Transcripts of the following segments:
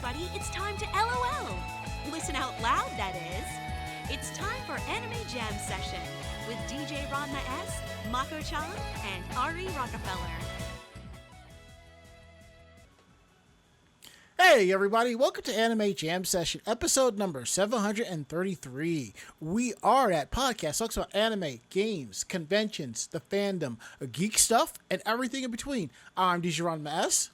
everybody. It's time to LOL. Listen out loud, that is. It's time for Anime Jam Session with DJ Ranma S, Mako-chan, and Ari Rockefeller. Hey everybody, welcome to Anime Jam Session, episode number 733. We are at podcast talks about anime, games, conventions, the fandom, geek stuff, and everything in between. I'm DJ Ranma S.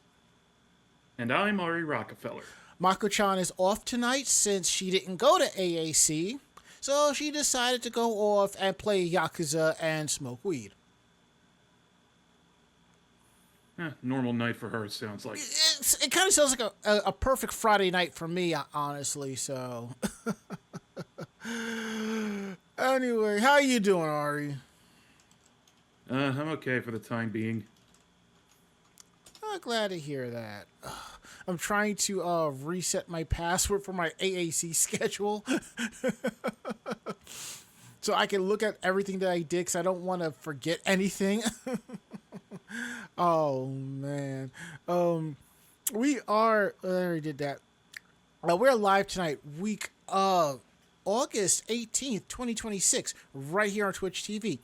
And I'm Ari Rockefeller. Mako-chan is off tonight since she didn't go to AAC, so she decided to go off and play Yakuza and smoke weed. Normal night for her, it sounds like. It kind of sounds like a perfect Friday night for me, honestly, so. Anyway, how you doing, Ari? I'm okay for the time being. I'm glad to hear that. I'm trying to reset my password for my AAC schedule. So I can look at everything that I did, because I don't want to forget anything. Oh man. We already did that. We're live tonight, week of August 18th, 2026, right here on Twitch TV.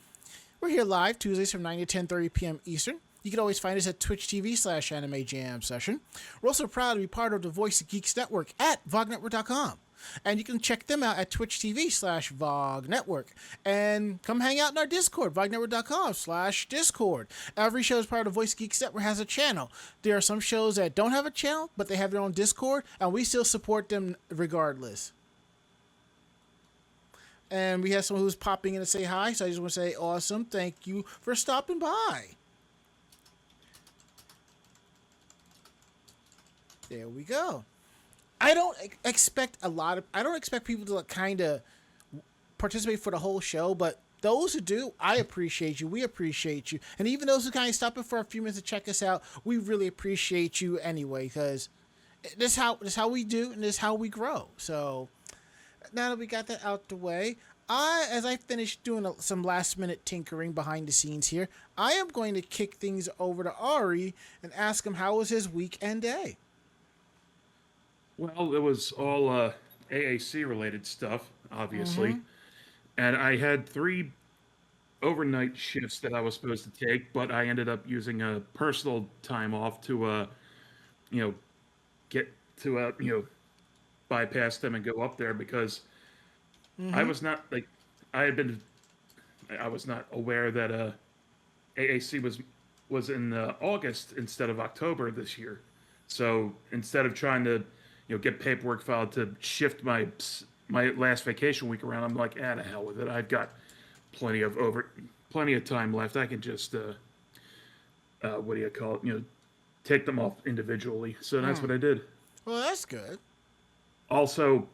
We're here live Tuesdays from 9 to 10:30 p.m. Eastern. You can always find us at Twitch TV/Anime Jam Session. We're also proud to be part of the Voice of Geeks Network at vognetwork.com. And you can check them out at Twitch TV/VogNetwork. And come hang out in our Discord, vognetwork.com/Discord. Every show is part of the Voice of Geeks Network has a channel. There are some shows that don't have a channel, but they have their own Discord, and we still support them regardless. And we have someone who's popping in to say hi, so I just want to say awesome. Thank you for stopping by. There we go. I don't expect people to kind of participate for the whole show, but those who do, I appreciate you. We appreciate you. And even those who kind of stop in for a few minutes to check us out, we really appreciate you anyway, because this is how we do, and this is how we grow. So now that we got that out the way, as I finish doing some last minute tinkering behind the scenes here, I am going to kick things over to Ari and ask him how was his week and day. Well, it was all AAC related stuff, obviously. Mm-hmm. And I had 3 overnight shifts that I was supposed to take, but I ended up using a personal time off to, get to, bypass them and go up there, because I was not, I was not aware that AAC was in August instead of October this year. So instead of trying to get paperwork filed to shift my last vacation week around, I'm like, the hell with it. I've got plenty of time left. I can just, take them off individually. So that's what I did. Well, that's good. Also,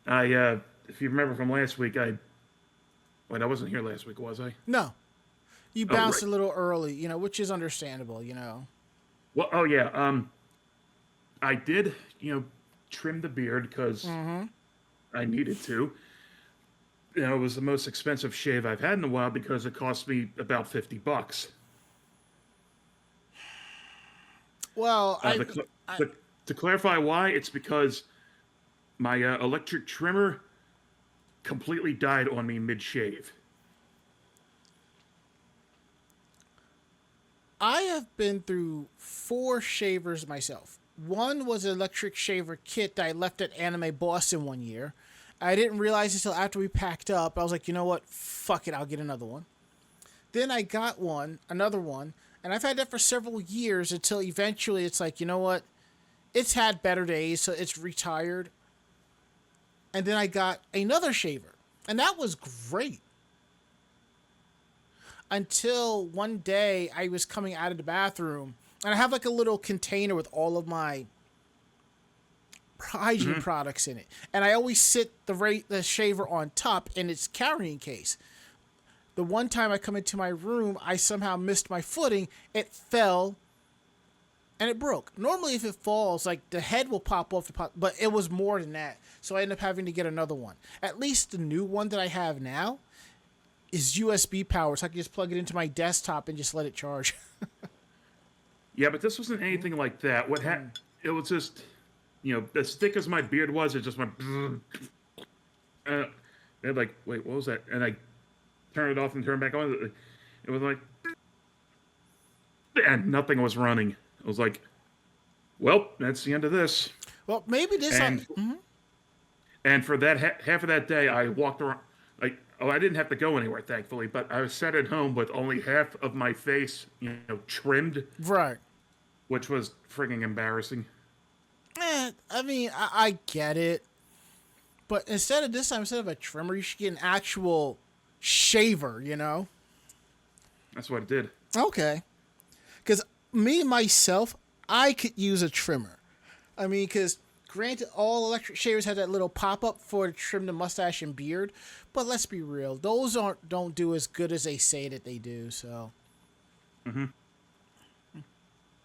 I, if you remember from last week, I wasn't here last week, was I? No. You bounced a little early, which is understandable, Well, oh yeah. I did, trim the beard because I needed to. It was the most expensive shave I've had in a while because it cost me about $50. Well, to clarify why, it's because my electric trimmer completely died on me mid-shave. I have been through 4 shavers myself. One was an electric shaver kit that I left at Anime Boston one year. I didn't realize until after we packed up. I was like, you know what? Fuck it, I'll get another one. Then I got another one, and I've had that for several years until eventually it's like, you know what? It's had better days, so it's retired. And then I got another shaver, and that was great. Until one day I was coming out of the bathroom, and I have a little container with all of my hygiene products in it. And I always sit the shaver on top in its carrying case. The one time I come into my room, I somehow missed my footing. It fell, and it broke. Normally, if it falls, the head will pop off, but it was more than that. So I ended up having to get another one. At least the new one that I have now is USB powered, so I can just plug it into my desktop and just let it charge. Yeah, but this wasn't anything like that. It was just as thick as my beard was, it just went. Uh, and like, wait, what was that? And I turned it off and turned it back on. It was like, and nothing was running. I was like, well, that's the end of this. Well, maybe this. And and for that half of that day, I walked around. Like, I didn't have to go anywhere, thankfully, but I was sat at home with only half of my face, trimmed, Right. which was frigging embarrassing. I mean, I get it. But instead of a trimmer, you should get an actual shaver, That's what it did. Okay. Because myself, I could use a trimmer. I mean, because granted, all electric shavers have that little pop-up for to trim the mustache and beard. But let's be real. Those don't do as good as they say that they do, so. Mm-hmm.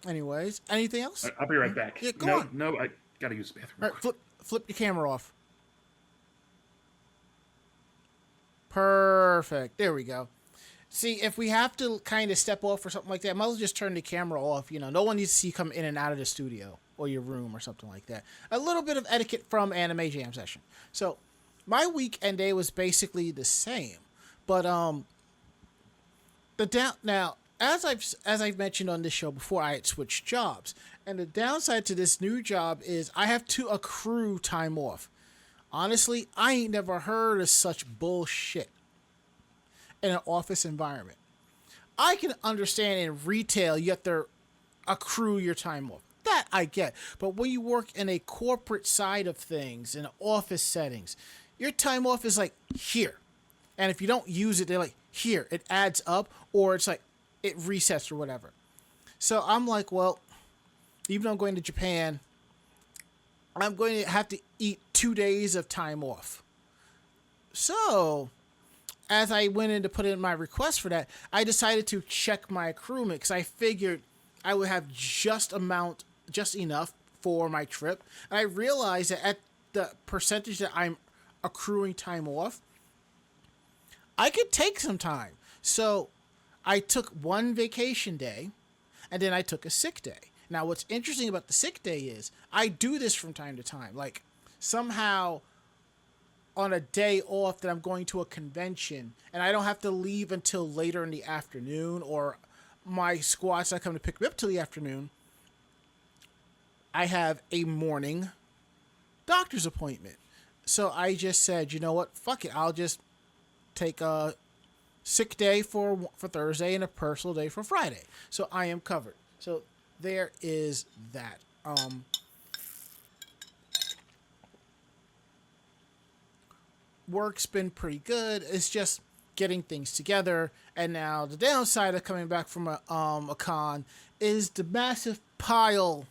Anyways, anything else? I'll be right back. Yeah, go on. No, I gotta use the bathroom. All right, flip your camera off. Perfect. There we go. See, if we have to kind of step off or something like that, I might as well just turn the camera off. No one needs to see you come in and out of the studio or your room or something like that. A little bit of etiquette from Anime Jam Session. So, my weekend day was basically the same, but now as I've mentioned on this show before, I had switched jobs, and the downside to this new job is I have to accrue time off. Honestly, I ain't never heard of such bullshit in an office environment. I can understand in retail you have to accrue your time off. That I get. But when you work in a corporate side of things, in office settings, your time off is like here. And if you don't use it, they're like, here. It adds up, or it's like it resets or whatever. So I'm like, well, even though I'm going to Japan, I'm going to have to eat 2 days of time off. So, as I went in to put in my request for that, I decided to check my accruement because I figured I would have just enough for my trip. And I realized that at the percentage that I'm accruing time off, I could take some time. So, I took one vacation day, and then I took a sick day. Now, what's interesting about the sick day is I do this from time to time. Like, somehow on a day off that I'm going to a convention and I don't have to leave until later in the afternoon, or my squad's not coming to pick me up till the afternoon, I have a morning doctor's appointment. So I just said, you know what? Fuck it. I'll just take a sick day for Thursday and a personal day for Friday. So I am covered. So there is that. Work's been pretty good. It's just getting things together. And now the downside of coming back from a con is the massive pile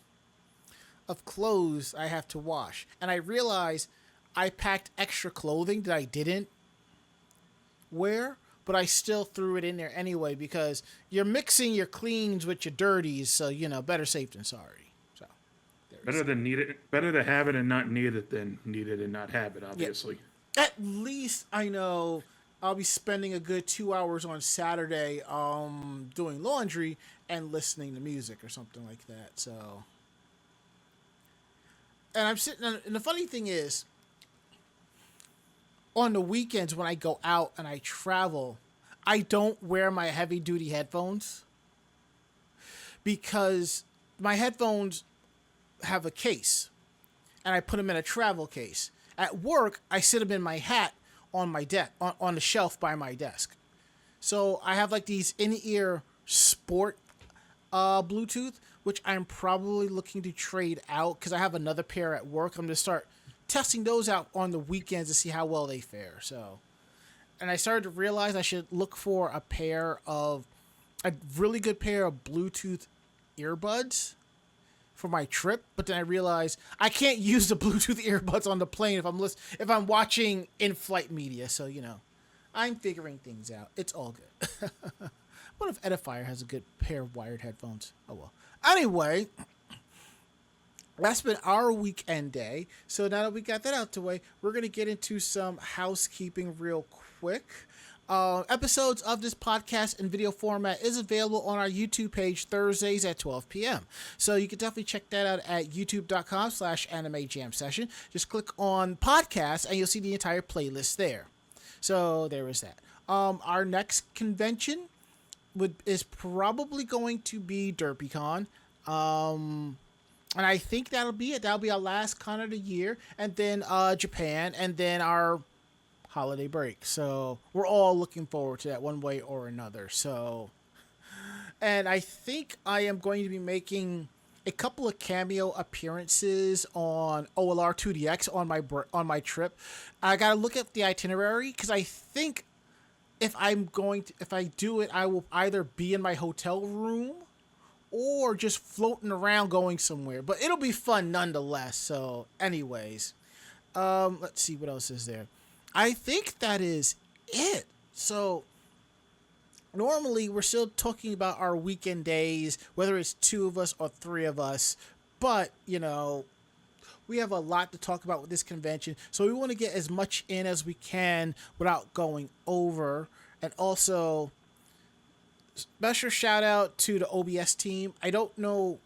of clothes I have to wash. And I realize I packed extra clothing that I didn't wear, but I still threw it in there anyway because you're mixing your cleans with your dirties, so better safe than sorry. So better to have it and not need it than need it and not have it, obviously. Yeah. At least I know I'll be spending a good 2 hours on Saturday doing laundry and listening to music or something like that. So, and I'm sitting and the funny thing is, on the weekends when I go out and I travel, I don't wear my heavy duty headphones because my headphones have a case and I put them in a travel case. At work, I sit them in my hat on my on the shelf by my desk. So I have like these in-ear sport Bluetooth, which I'm probably looking to trade out because I have another pair at work. I'm going to start testing those out on the weekends to see how well they fare. So, and I started to realize I should look for a really good pair of Bluetooth earbuds for my trip. But then I realized I can't use the Bluetooth earbuds on the plane if I'm watching in-flight media. So, I'm figuring things out. It's all good. What if Edifier has a good pair of wired headphones? Oh, well. Anyway, that's been our weekend day. So now that we got that out the way, we're going to get into some housekeeping real quick. Episodes of this podcast in video format is available on our YouTube page Thursdays at 12 p.m. So you can definitely check that out at youtube.com/anime jam session. Just click on podcast and you'll see the entire playlist there. So there is that. Our next convention is probably going to be DerpyCon. And I think that'll be it. That'll be our last con of the year. And then Japan. And then our holiday break. So we're all looking forward to that one way or another. So, and I think I am going to be making a couple of cameo appearances on OLR 2DX on my trip. I got to look at the itinerary because I think if I do it, I will either be in my hotel room or just floating around going somewhere. But it'll be fun nonetheless. So anyways, let's see what else is there. I think that is it. So normally we're still talking about our weekend days, whether it's 2 of us or 3 of us. But, you know, we have a lot to talk about with this convention. So we want to get as much in as we can without going over. And also, special shout out to the OBS team. I don't know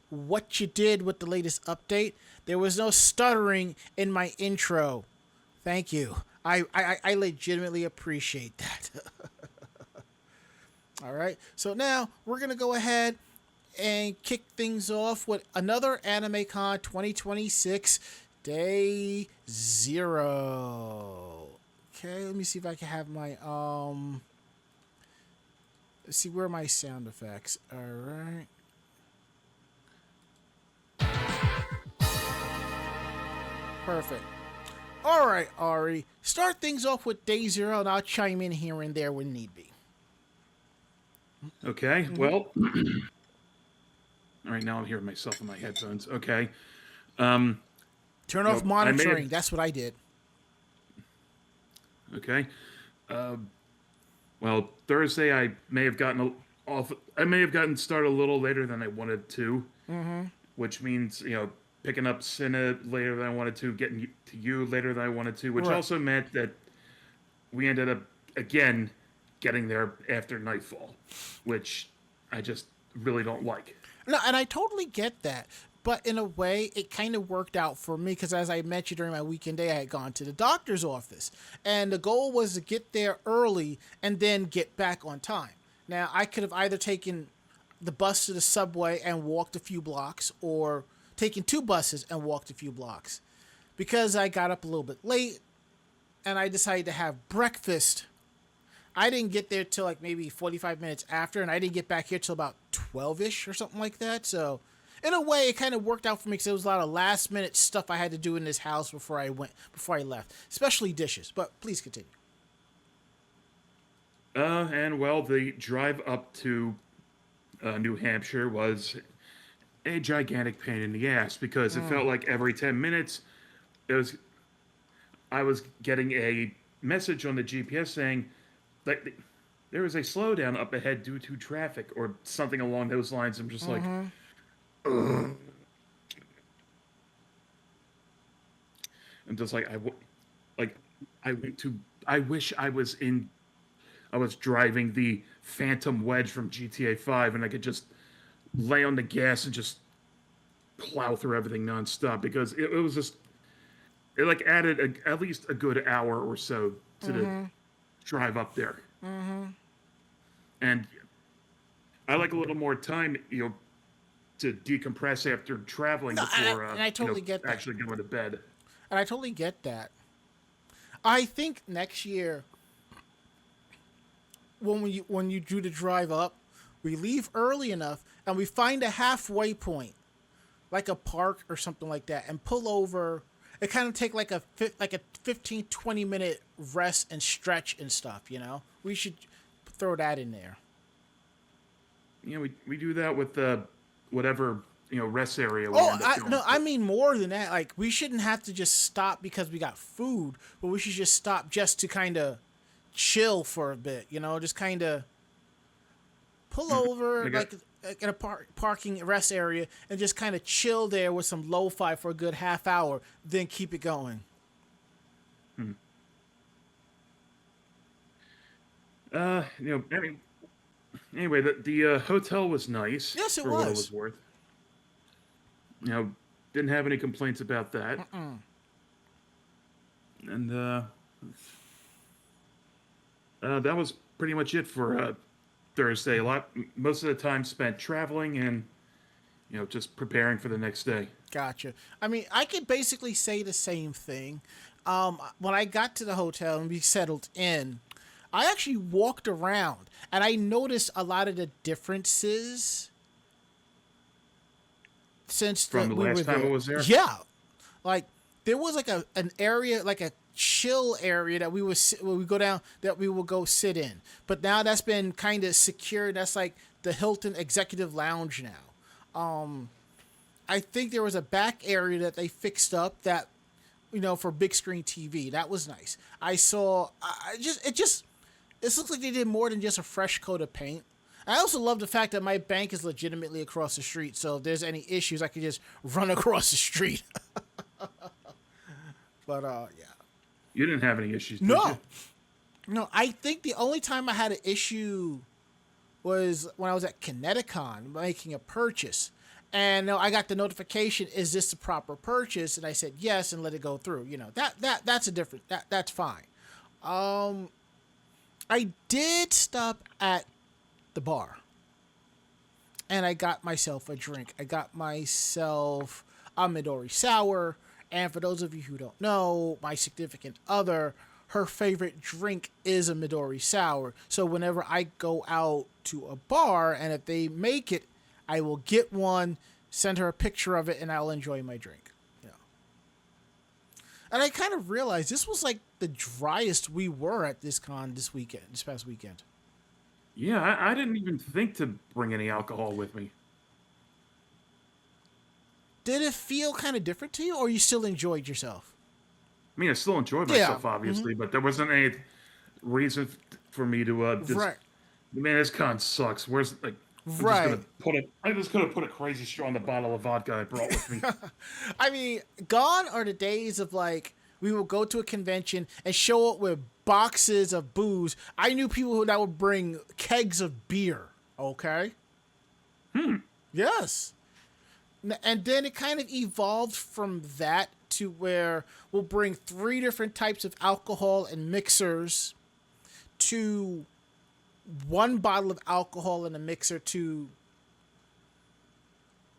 what you did with the latest update. There was no stuttering in my intro. Thank you. I legitimately appreciate that. All right. So now we're going to go ahead and kick things off with another AnimeCon 2026 Day 0. Okay, let me see if I can have my let's see where are my sound effects. All right. Perfect. All right, Ari, start things off with Day 0, and I'll chime in here and there when need be. Okay, well, all right, now I'm hearing myself in my headphones. Okay. Turn off monitoring. That's what I did. Okay. Well, Thursday I may have gotten started a little later than I wanted to, which means, you know, picking up Cinna later than I wanted to, getting to you later than I wanted to, which also meant that we ended up, again, getting there after nightfall, which I just really don't like. No, and I totally get that. But in a way, it kind of worked out for me because, as I mentioned during my weekend day, I had gone to the doctor's office. And the goal was to get there early and then get back on time. Now, I could have either taken the bus to the subway and walked a few blocks, or taken 2 buses and walked a few blocks. Because I got up a little bit late and I decided to have breakfast, I didn't get there till like maybe 45 minutes after, and I didn't get back here till about 12-ish or something like that. So in a way, it kind of worked out for me because there was a lot of last minute stuff I had to do in this house before I left, especially dishes. But please continue. And well, the drive up to New Hampshire was a gigantic pain in the ass because it felt like every 10 minutes I was getting a message on the GPS saying that there was a slowdown up ahead due to traffic or something along those lines. I'm just like, ugh. I'm just like, I wish I was driving the Phantom Wedge from GTA 5 and I could just lay on the gas and just plow through everything nonstop, because it was just, it like added at least a good hour or so to the drive up there. And I like a little more time, you know, to decompress after traveling before and I totally get that. Actually going to bed. And I totally get that. I think next year, when you do the drive up, we leave early enough and we find a halfway point, like a park or something like that, and pull over. It kind of take like a 15, 20 minute rest and stretch and stuff, you know? We should throw that in there. Yeah, we do that with whatever, you know, rest area we end up going to. I mean more than that. Like, we shouldn't have to just stop because we got food, but we should just stop just to kind of chill for a bit, you know? Just kind of pull over in a parking rest area and just kind of chill there with some lo-fi for a good half hour, then keep it going. I mean, anyway, the hotel was nice Yes, it for what it was. was worth. You know, didn't have any complaints about that. And that was pretty much it for Thursday. Most of the time spent traveling and just preparing for the next day. Gotcha. I mean, I could basically say the same thing. When I got to the hotel and we settled in, I actually walked around and I noticed a lot of the differences since From the we were last time I there. was there? Yeah, like there was like an area, like a chill area that we would when we go down that we will go sit in. But now that's been kind of secured. That's like the Hilton Executive Lounge now. I think there was a back area that they fixed up that for big screen TV. That was nice. I saw. It looks like they did more than just a fresh coat of paint. I also love the fact that my bank is legitimately across the street, so if there's any issues, I can just run across the street. But yeah. You didn't have any issues, did No, you? no. I think the only time I had an issue was when I was at Kineticon making a purchase, and I got the notification: "Is this the proper purchase?" And I said yes, and let it go through. That's a different. That's fine. I did stop at the bar, and I got myself a drink. I got myself a Midori Sour. And for those of you who don't know, my significant other, her favorite drink is a Midori Sour. So whenever I go out to a bar and if they make it, I will get one, send her a picture of it, and I'll enjoy my drink. Yeah. And I kind of realized this was like the driest we were at this con this past weekend. Yeah, I didn't even think to bring any alcohol with me. Did it feel kind of different to you, or you still enjoyed yourself? I mean, I still enjoyed Yeah. myself, obviously, but there wasn't any reason for me to just. Right. Man, this con sucks. Where's like? Right. I'm just gonna put a crazy straw in the bottle of vodka I brought with me. I mean, gone are the days of like we will go to a convention and show up with boxes of booze. I knew people that would bring kegs of beer. Okay. Yes. And then it kind of evolved from that to where we'll bring 3 different types of alcohol and mixers to 1 bottle of alcohol in a mixer to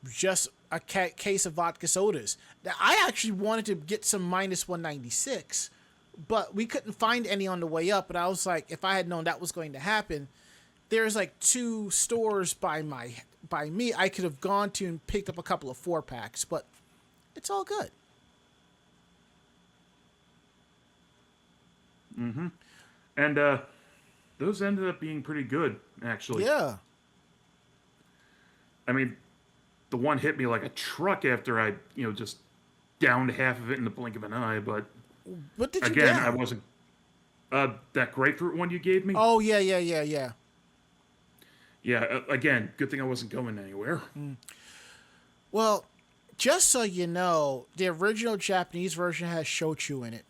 just a case of vodka sodas. Now, I actually wanted to get some minus 196, but we couldn't find any on the way up. But I was like, if I had known that was going to happen, there's like 2 stores by me. I could have gone to and picked up a couple of 4-packs, but it's all good. And those ended up being pretty good, actually. Yeah. I mean, the one hit me like a truck after I, just downed half of it in the blink of an eye. But What did you again, down? I wasn't. That grapefruit one you gave me. Oh, yeah. Yeah. Again, good thing I wasn't going anywhere. Well, just so you know, the original Japanese version has shochu in it.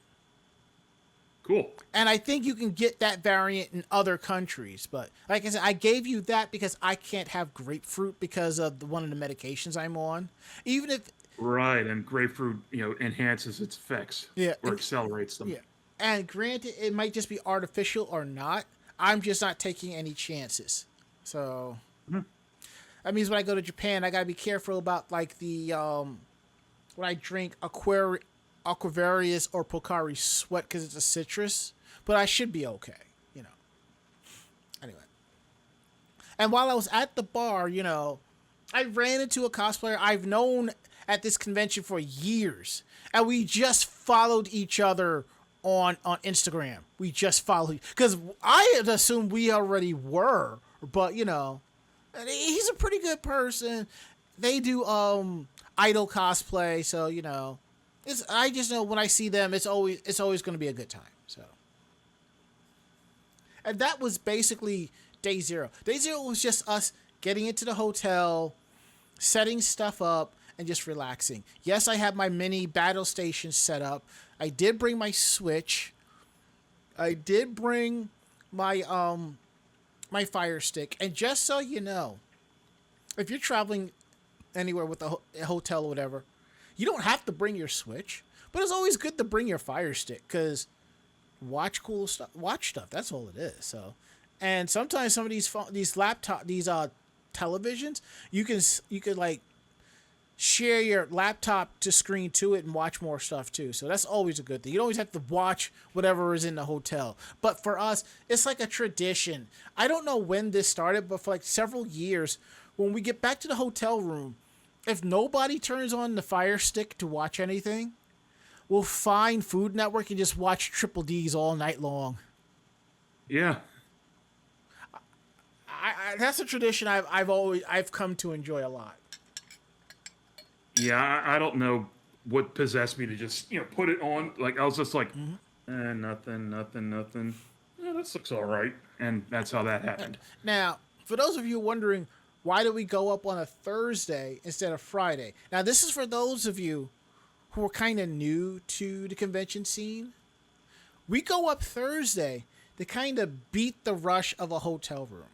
Cool. And I think you can get that variant in other countries. But like I said, I gave you that because I can't have grapefruit because of one of the medications I'm on. Even if... Right, and grapefruit, enhances its effects. Yeah, Or accelerates them. Yeah. And granted, it might just be artificial or not. I'm just not taking any chances. So... That means when I go to Japan, I gotta be careful about like the when I drink Aquarius or Pocari Sweat because it's a citrus, but I should be okay, Anyway, and while I was at the bar, I ran into a cosplayer I've known at this convention for years, and we just followed each other on Instagram. We just followed because I had assumed we already were, but and he's a pretty good person. They do idol cosplay, so I just know when I see them, it's always going to be a good time. So, and that was basically day 0. Day 0 was just us getting into the hotel, setting stuff up, and just relaxing. Yes, I have my mini battle station set up. I did bring my Switch. I did bring my my Fire Stick. And just so you know, if you're traveling anywhere with a hotel or whatever, you don't have to bring your Switch, but it's always good to bring your Fire Stick because watch stuff. That's all it is. So, and sometimes some of these televisions, you could like share your laptop to screen to it and watch more stuff too. So that's always a good thing. You don't always have to watch whatever is in the hotel. But for us, it's like a tradition. I don't know when this started, but for like several years, when we get back to the hotel room, if nobody turns on the Fire Stick to watch anything, we'll find Food Network and just watch Triple D's all night long. Yeah. That's a tradition I've come to enjoy a lot. Yeah, I don't know what possessed me to just, put it on. Like, I was just like, nothing. Yeah, this looks all right. And that's how that happened. Now, for those of you wondering, why do we go up on a Thursday instead of Friday? Now, this is for those of you who are kind of new to the convention scene. We go up Thursday to kind of beat the rush of a hotel room.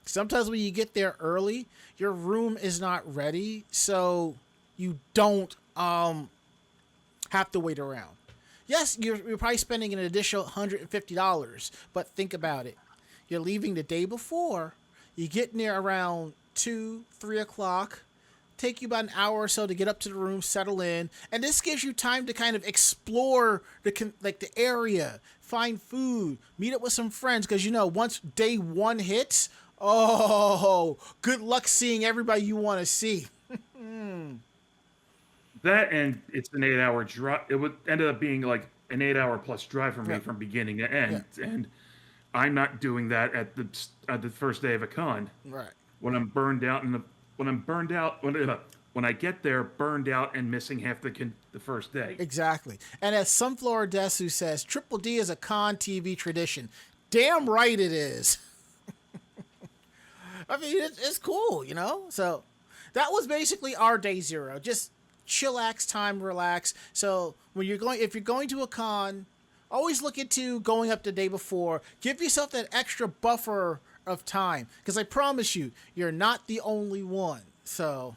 Sometimes when you get there early, your room is not ready, so you don't have to wait around. Yes, you're probably spending an additional $150, but think about it. You're leaving the day before. You get in there around 2, 3 o'clock. Take you about an hour or so to get up to the room, settle in, and this gives you time to kind of explore the area, find food, meet up with some friends, because once day one hits, oh, good luck seeing everybody you want to see. That, and it's an 8-hour drive. It would ended up being like an 8-hour plus drive for me from beginning to end, and I'm not doing that at the first day of a con. Right. When I'm burned out when I get there burned out and missing half the first day. Exactly. And as Sunflower Desu says, Triple D is a con TV tradition. Damn right it is. I mean, it's cool, So that was basically our day zero. Just chillax time, relax. So if you're going to a con, always look into going up the day before. Give yourself that extra buffer of time, because I promise you, you're not the only one. So,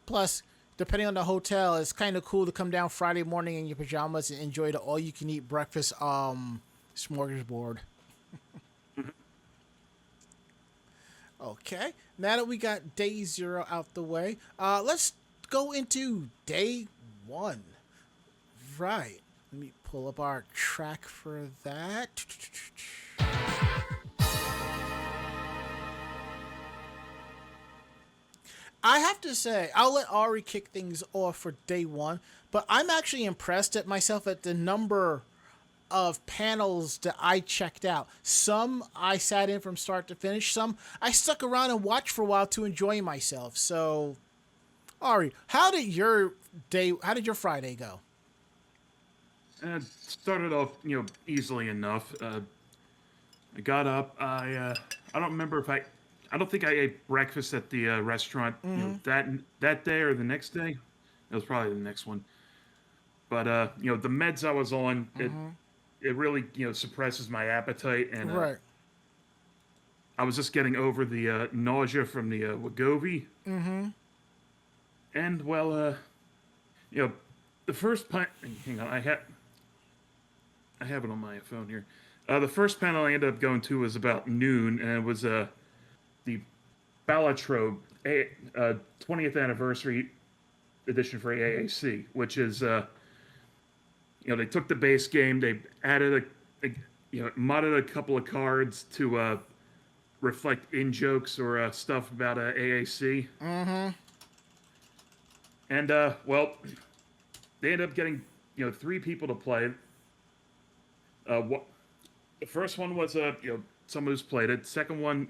plus, depending on the hotel, it's kind of cool to come down Friday morning in your pajamas and enjoy the all-you-can-eat breakfast smorgasbord. Okay, now that we got day zero out the way, let's go into day one. Right, let me pull up our track for that. I have to say, I'll let Ari kick things off for day one, but I'm actually impressed at myself at the number of panels that I checked out. Some I sat in from start to finish. Some I stuck around and watched for a while to enjoy myself. So, Ari, how did your Friday go? Started off, easily enough. I got up. I don't remember if I don't think I ate breakfast at the restaurant that day or the next day. It was probably the next one. But the meds I was on, it really suppresses my appetite, and Right. I was just getting over the nausea from the Wegovy. And the first hang on, I have it on my phone here. The first panel I ended up going to was about noon, and it was the Ballatrobe 20th anniversary edition for AAC, which is they took the base game, they added modded a couple of cards to reflect in jokes or stuff about AAC. And they ended up getting 3 people to play. The first one was someone who's played it. Second one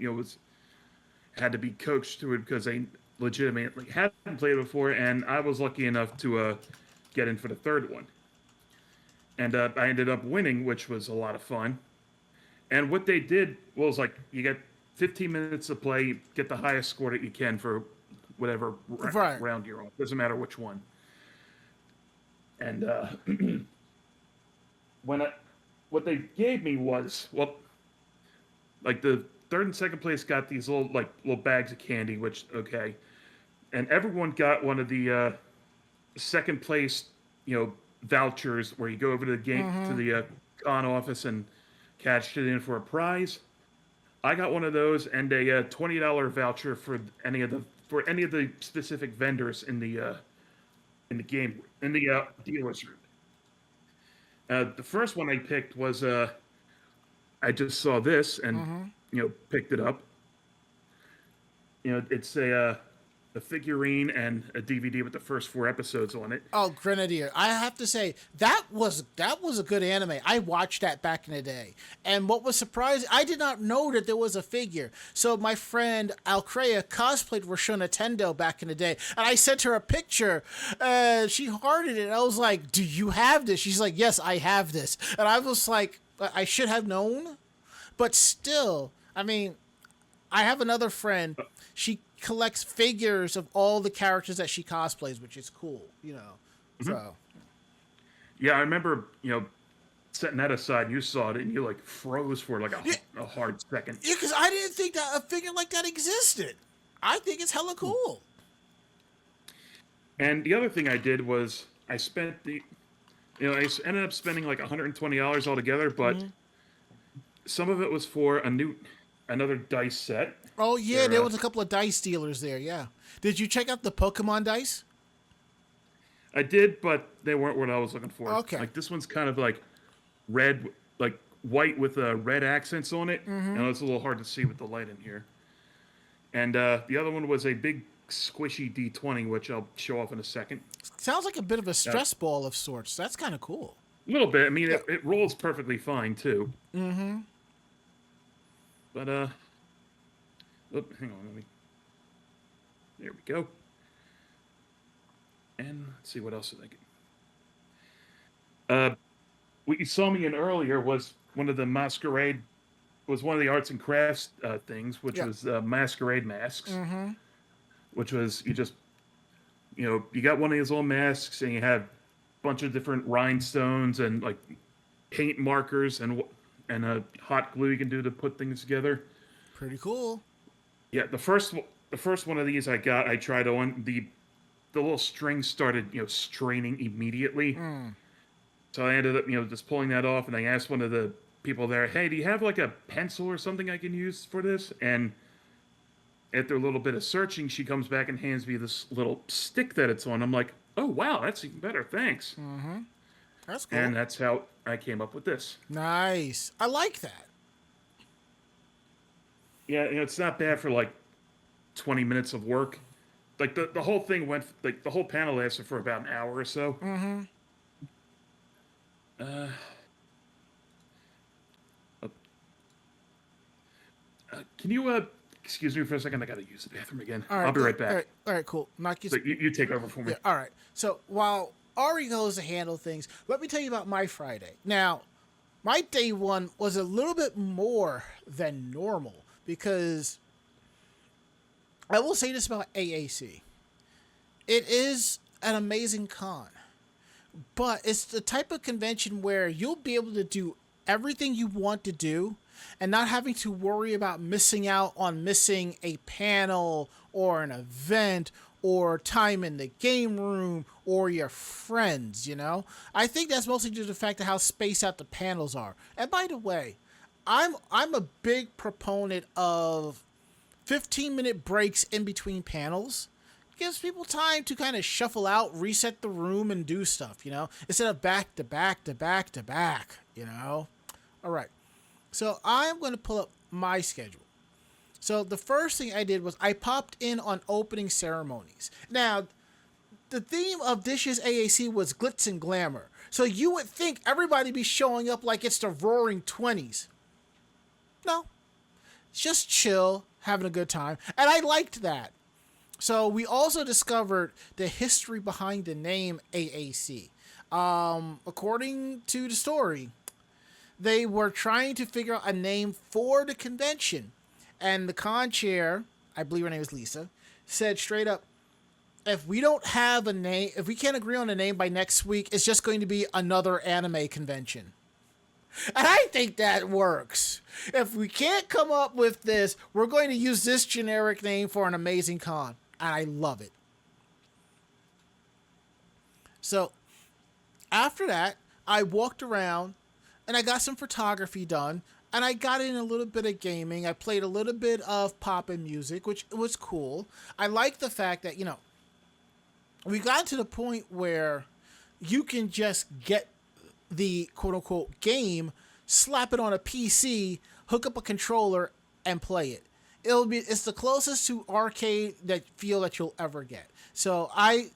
had to be coached through it because they legitimately hadn't played it before, and I was lucky enough to get in for the third one. And I ended up winning, which was a lot of fun. And what they did was you get 15 minutes to play, get the highest score that you can for whatever round you're on. Doesn't matter which one. And when what they gave me was, well, like the third and second place got these little bags of candy, which okay, and everyone got one of the second place, vouchers where you go over to the game to the con office and cash it in for a prize. I got one of those and a $20 voucher for any of the specific vendors in the game in the dealer's room. The first one I picked was I just saw this and picked it up. It's a figurine and a DVD with the first 4 episodes on it. Oh, Grenadier! I have to say that was a good anime. I watched that back in the day, and what was surprising, I did not know that there was a figure. So my friend Alcrea cosplayed Rosho Nintendo back in the day, and I sent her a picture. She hearted it. And I was like, "Do you have this?" She's like, "Yes, I have this," and I was like, "I should have known," but still, I mean, I have another friend. She collects figures of all the characters that she cosplays, which is cool, So Yeah, I remember, setting that aside and you saw it and you like froze for like a hard second. Yeah, because I didn't think that a figure like that existed. I think it's hella cool. And the other thing I did was I spent I ended up spending like $120 altogether, but some of it was for another dice set. Oh yeah, there was a couple of dice dealers there. Yeah, did you check out the Pokemon dice? I did, but they weren't what I was looking for. Okay, like this one's kind of like red, like white with red accents on it. And it's a little hard to see with the light in here. And the other one was a big squishy D20, which I'll show off in a second. Sounds like a bit of a stress ball of sorts. That's kind of cool. A little bit. I mean, it rolls perfectly fine too. But hang on, there we go. And let's see, what else did I get? What you saw me in earlier was one of the arts and crafts things, which was masquerade masks. Which was, you got one of these little masks and you have a bunch of different rhinestones and like paint markers and hot glue you can do to put things together. Pretty cool. Yeah, the first one of these I tried on, the little string started, straining immediately. So I ended up, just pulling that off, and I asked one of the people there, "Hey, do you have like a pencil or something I can use for this?" And after a little bit of searching, she comes back and hands me this little stick that it's on. I'm like, "Oh wow, that's even better, thanks." That's cool. And that's how I came up with this. Nice. I like that. Yeah, it's not bad for like 20 minutes of work. Like the whole thing the whole panel lasted for about an hour or so. Can you excuse me for a second? I gotta use the bathroom again. All right, I'll be right back. All right, cool. So you take over for me. Yeah, all right. So while Ari goes to handle things, let me tell you about my Friday. Now, my day one was a little bit more than normal because I will say this about AAC. It is an amazing con, but it's the type of convention where you'll be able to do everything you want to do and not having to worry about missing out on missing a panel or an event or time in the game room or your friends, I think that's mostly due to the fact of how spaced out the panels are. And by the way, I'm a big proponent of 15-minute breaks in between panels. It gives people time to kind of shuffle out, reset the room, and do stuff, instead of back to back to back to back, All right. So I'm going to pull up my schedule. So the first thing I did was I popped in on opening ceremonies. Now, the theme of this year's AAC was glitz and glamour. So you would think everybody be showing up like it's the roaring 20s. No. Just chill, having a good time. And I liked that. So we also discovered the history behind the name AAC. According to the story, they were trying to figure out a name for the convention. And the con chair, I believe her name is Lisa, said straight up, if we don't have a name, if we can't agree on a name by next week, it's just going to be another anime convention. And I think that works. If we can't come up with this, we're going to use this generic name for an amazing con. And I love it. So, after that, I walked around and I got some photography done. And I got in a little bit of gaming. I played a little bit of pop and music, which was cool. I like the fact that, we got to the point where you can just get the quote-unquote game, slap it on a PC, hook up a controller, and play it. It's the closest to arcade feel that you'll ever get. So I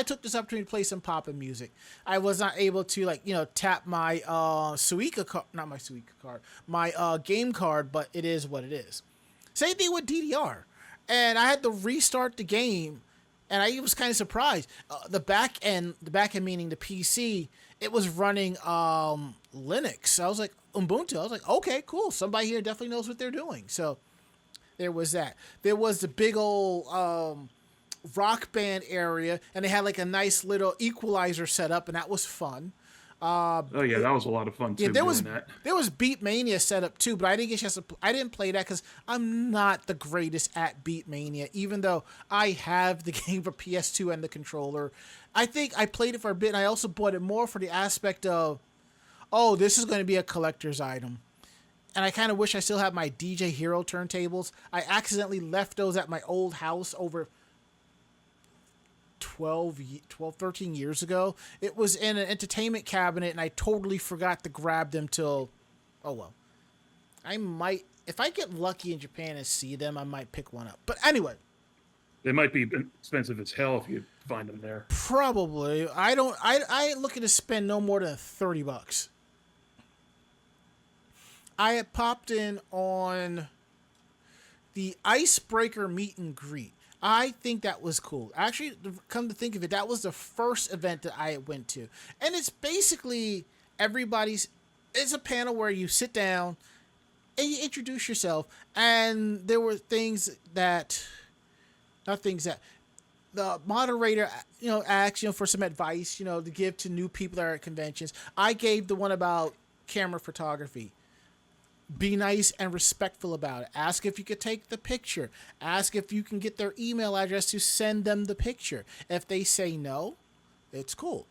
took this opportunity to play some pop and music. I was not able to tap my Suica card, not my Suica card, my game card, but it is what it is. Same thing with DDR, and I had to restart the game, and I was kind of surprised. The back end meaning the PC, it was running Linux. I was like Ubuntu. I was like, okay, cool. Somebody here definitely knows what they're doing. So there was that. There was the big old rock band area, and they had like a nice little equalizer set up, and that was fun. Oh yeah, that was a lot of fun too. Yeah, there was Beat Mania set up too, but I didn't get a chance to. I didn't play that because I'm not the greatest at Beat Mania, even though I have the game for PS2 and the controller. I think I played it for a bit, and I also bought it more for the aspect of, oh, this is going to be a collector's item. And I kind of wish I still had my DJ Hero turntables. I accidentally left those at my old house over 13 years ago. It was in an entertainment cabinet, and I totally forgot to grab them till, oh well. I might, if I get lucky in Japan and see them, I might pick one up. But anyway. They might be expensive as hell if you find them there. Probably. I ain't looking to spend no more than $30. I had popped in on the Icebreaker meet and greet. I think that was cool. Actually, come to think of it, that was the first event that I went to. And it's basically it's a panel where you sit down and you introduce yourself. And there were the moderator, asked, for some advice, to give to new people that are at conventions. I gave the one about camera photography. Be nice and respectful about it. Ask if you could take the picture. Ask if you can get their email address to send them the picture. If they say no, it's cool.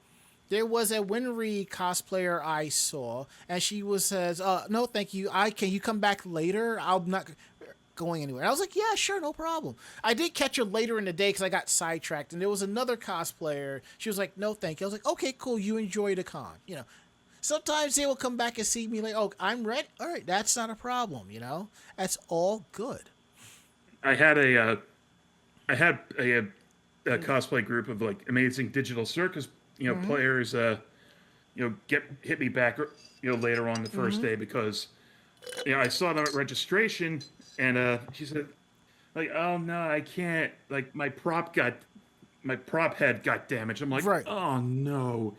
There was a Winry cosplayer I saw, and she says, no, thank you. Can you come back later? I'm not going anywhere. I was like, yeah, sure, no problem. I did catch her later in the day because I got sidetracked, and there was another cosplayer. She was like, no, thank you. I was like, okay, cool. You enjoy the con, Sometimes they will come back and see me like, oh, I'm ready. All right, that's not a problem, That's all good. I had a cosplay group of like amazing digital circus, players. Hit me back, later on the first day because, I saw them at registration and she said, like, oh no, I can't. Like my prop head got damaged. I'm like, right. Oh no.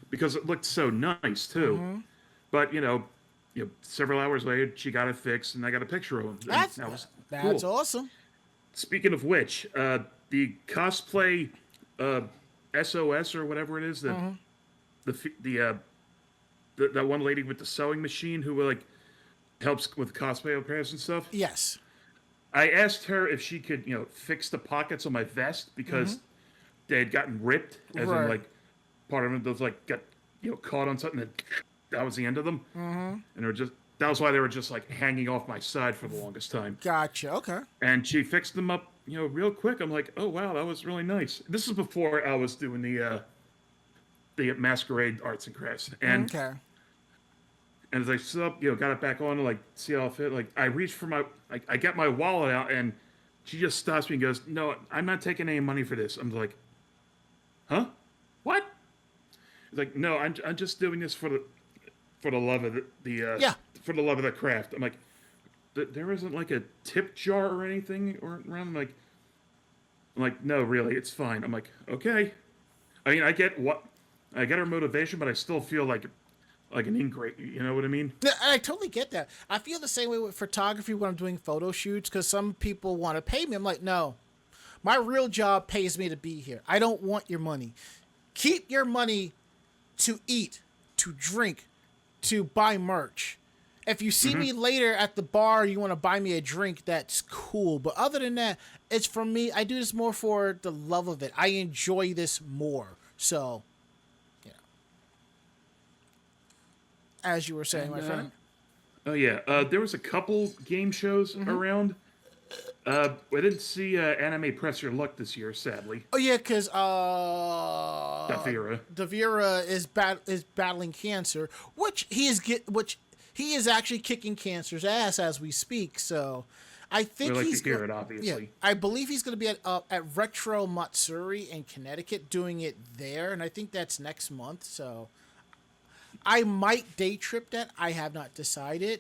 Because it looked so nice too, but several hours later she got it fixed, and I got a picture of him. That's cool. Awesome. Speaking of which, the cosplay SOS or whatever it is, that one lady with the sewing machine who like helps with cosplay repairs and stuff. Yes. I asked her if she could fix the pockets on my vest because they had gotten ripped, as in like. Part of them those like got caught on something that was the end of them, and that was why they were just like hanging off my side for the longest time. Gotcha. Okay. And she fixed them up, real quick. I'm like, oh wow, that was really nice. This is before I was doing the masquerade arts and crafts, and okay. And as I stood up, got it back on to like see how it fit. Like I reached for I got my wallet out, and she just stops me and goes, "No, I'm not taking any money for this." I'm like, huh? What? It's like, no, I'm just doing this for the love of for the love of the craft. I'm like, there isn't like a tip jar or anything around. I'm like, no, really, it's fine. I'm like, okay. I mean, I get her motivation, but I still feel like an ingrate. You know what I mean? Yeah, I totally get that. I feel the same way with photography when I'm doing photo shoots because some people want to pay me. I'm like, no, my real job pays me to be here. I don't want your money. Keep your money to eat, to drink, to buy merch. If you see me later at the bar, you want to buy me a drink, that's cool. But other than that, it's for me. I do this more for the love of it. I enjoy this more. So, you know, as you were saying, my friend. Oh yeah, there was a couple game shows around. We didn't see Anime Press Your Luck this year, sadly. Oh yeah, because Davira is battling cancer, which he is actually kicking cancer's ass as we speak. So, I think we like he's to hear it, obviously. Yeah, I believe he's going to be at Retro Matsuri in Connecticut doing it there, and I think that's next month. So, I might day trip that. I have not decided.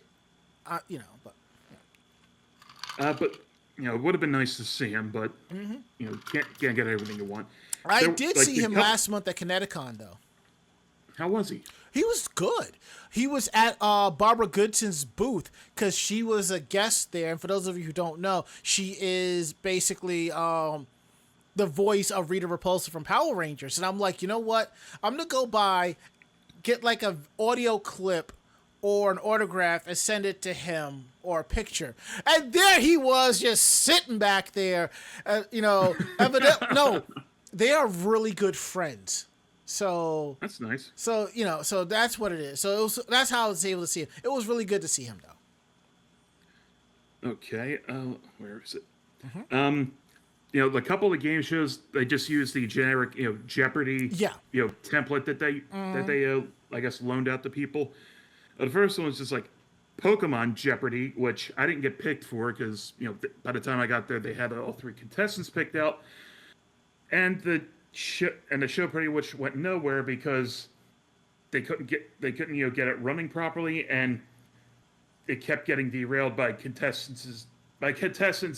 You know, but. But you know, it would have been nice to see him, but you know, can't get everything you want. I did see him last month at Connecticon, though. How was he? He was good. He was at Barbara Goodson's booth because she was a guest there. And for those of you who don't know, she is basically the voice of Rita Repulsa from Power Rangers. And I'm like, you know what? I'm going to go by, get like an audio clip or an autograph and send it to him or a picture. And there he was just sitting back there. You know, no, they are really good friends. So that's nice. So, you know, so that's what it is. So that's how I was able to see him. It was really good to see him, though. Okay. Where is it? You know, the couple of game shows, they just use the generic, you know, Jeopardy, you know, template that they I guess loaned out to people. The first one was just like Pokemon Jeopardy, which I didn't get picked for because, you know, by the time I got there, they had all three contestants picked out, and the show pretty much went nowhere because they couldn't you know, get it running properly, and it kept getting derailed by contestants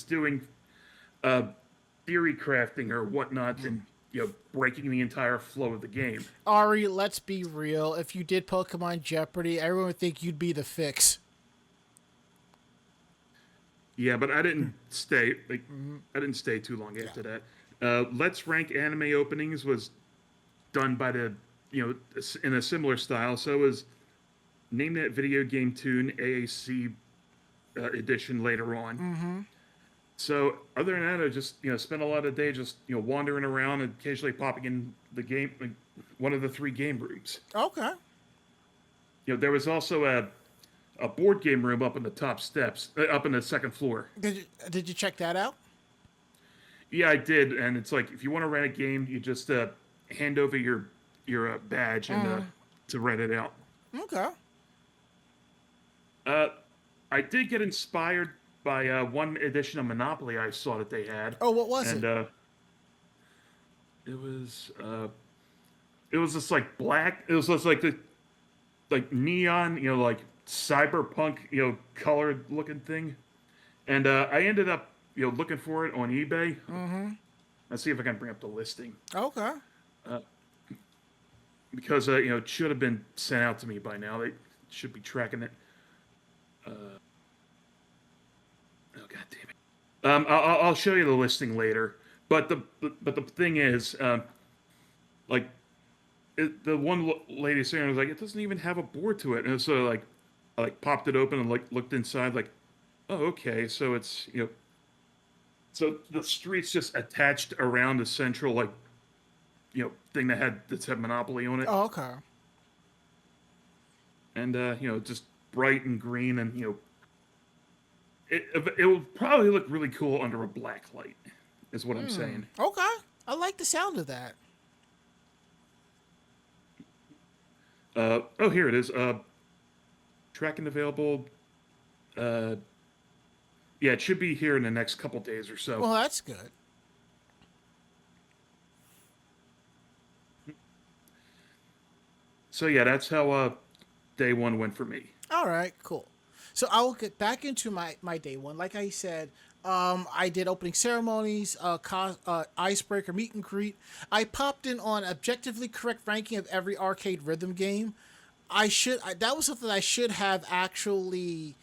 doing theory crafting or whatnot, and you know, breaking the entire flow of the game. Ari, let's be real. If you did Pokemon Jeopardy, everyone would think you'd be the fix. Yeah, but I didn't stay. I didn't stay too long after that. Let's Rank Anime Openings was done by the, you know, in a similar style. So it was Name That Video Game Tune AAC edition later on. So other than that, I just, you know, spent a lot of the day just, you know, wandering around and occasionally popping in the game, like one of the 3 game rooms. Okay. You know, there was also a board game room up in the top steps, up in the second floor. Did you check that out? Yeah, I did, and it's like if you want to rent a game, you just hand over your badge and to rent it out. Okay. I did get inspired by one edition of Monopoly I saw that they had. Oh, what was it? It was just like black. It was just like the neon, you know, like cyberpunk, you know, colored looking thing, and I ended up, you know, looking for it on eBay. Let's see if I can bring up the listing. Okay. Because you know, it should have been sent out to me by now. They should be tracking it. Oh, god damn it. I'll show you the listing later. But the thing is, like, the one lady saying was like, it doesn't even have a board to it, and so like, I popped it open and looked inside, like, oh, okay, so it's, you know, so the street's just attached around the central, like, you know, thing that had Monopoly on it. Oh, okay. And you know, just bright and green, and you know, it will probably look really cool under a black light, is what I'm saying. Okay, I like the sound of that. Oh, here it is. Tracking available. Yeah, it should be here in the next couple days or so. Well, that's good. So yeah, that's how day one went for me. All right, cool. So I will get back into my day one. Like I said, I did opening ceremonies, icebreaker, meet and greet. I popped in on objectively correct ranking of every arcade rhythm game. That was something I should have actually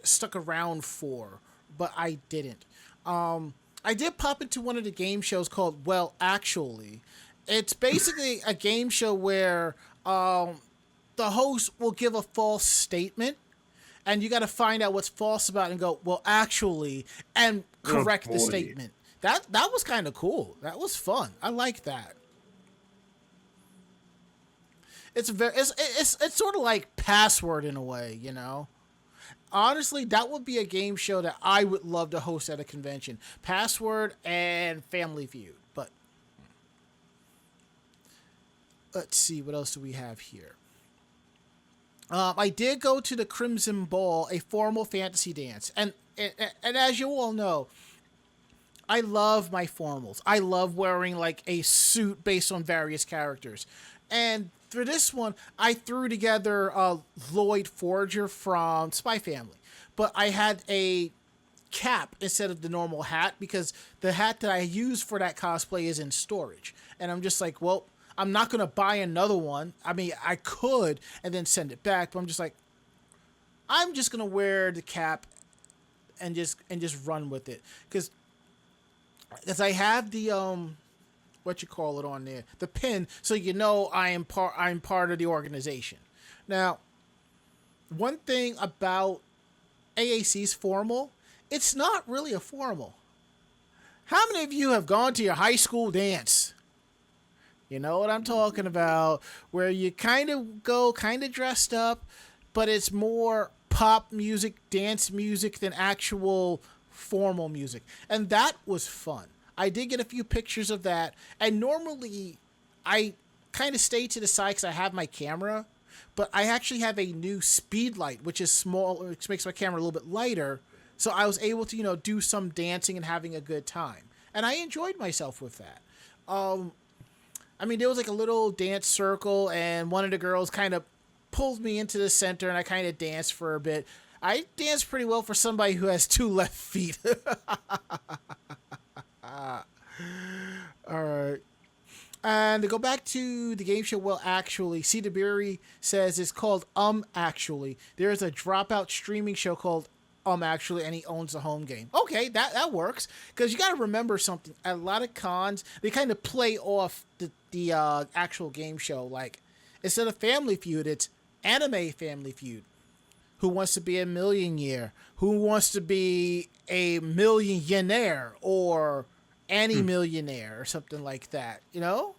stuck around for, but I didn't. I did pop into one of the game shows called Well, Actually. It's basically a game show where the host will give a false statement, and you got to find out what's false about it and go, well, actually, and correct the statement. That was kind of cool. That was fun. I like that. It's sort of like Password in a way, you know. Honestly, that would be a game show that I would love to host at a convention. Password and Family Feud. But let's see, what else do we have here? I did go to the Crimson Ball, a formal fantasy dance, and as you all know, I love my formals. I love wearing like a suit based on various characters, and for this one, I threw together Lloyd Forger from Spy Family, but I had a cap instead of the normal hat because the hat that I use for that cosplay is in storage, and I'm just like, well, I'm not going to buy another one. I mean, I could and then send it back, but I'm just like, I'm just going to wear the cap and just run with it. Because I have the, what you call it on there, the pin, so you know I'm part of the organization. Now, one thing about AAC's formal, it's not really a formal. How many of you have gone to your high school dance? You know what I'm talking about, where you kind of go kind of dressed up, but it's more pop music, dance music than actual formal music. And that was fun. I did get a few pictures of that. And normally I kind of stay to the side because I have my camera, but I actually have a new speed light, which is small, which makes my camera a little bit lighter. So I was able to, you know, do some dancing and having a good time. And I enjoyed myself with that. I mean, there was like a little dance circle, and one of the girls kind of pulled me into the center, and I kind of danced for a bit. I danced pretty well for somebody who has 2 left feet. All right. And to go back to the game show, well, actually, C. DeBerry says it's called Actually. There's a dropout streaming show called Actually, and he owns the home game. Okay, that works. Because you got to remember something. At a lot of cons, they kind of play off the actual game show. Like, instead of Family Feud, it's Anime Family Feud. Who wants to be a millionaire? Who wants to be a millionaire or millionaire or something like that? You know,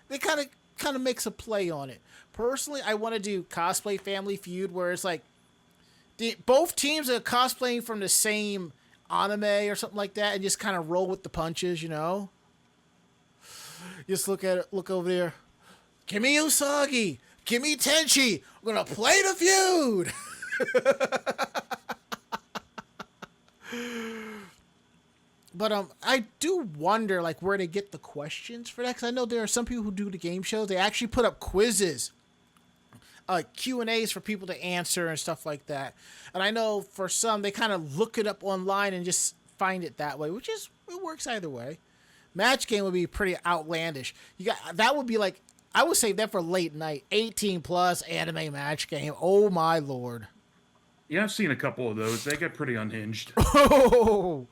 they kind of makes a play on it. Personally, I want to do Cosplay Family Feud, where it's like both teams are cosplaying from the same anime or something like that, and just kind of roll with the punches. You know, just look at it. Look over there. Give me Usagi. Give me Tenchi. We're gonna play the feud. But I do wonder like where they get the questions for that, because I know there are some people who do the game shows. They actually put up quizzes, Q&As for people to answer and stuff like that. And I know for some they kind of look it up online and just find it that way, which is, it works either way. Match game would be pretty outlandish. That would be like, I would save that for late night. 18 plus anime match game. Oh my lord. Yeah, I've seen a couple of those. They get pretty unhinged. Oh,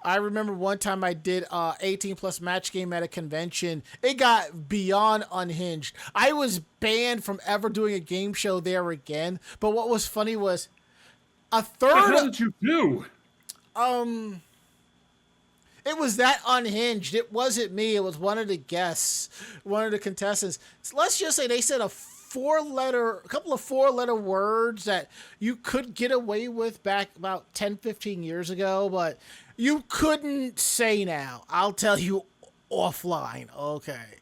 I remember one time I did 18 plus match game at a convention. It got beyond unhinged. I was banned from ever doing a game show there again. But what was funny was a third. What the hell did you do? It was that unhinged. It wasn't me. It was one of the guests, one of the contestants. So let's just say they said a couple of four-letter words that you could get away with back about 10, 15 years ago, but you couldn't say now. I'll tell you offline. Okay.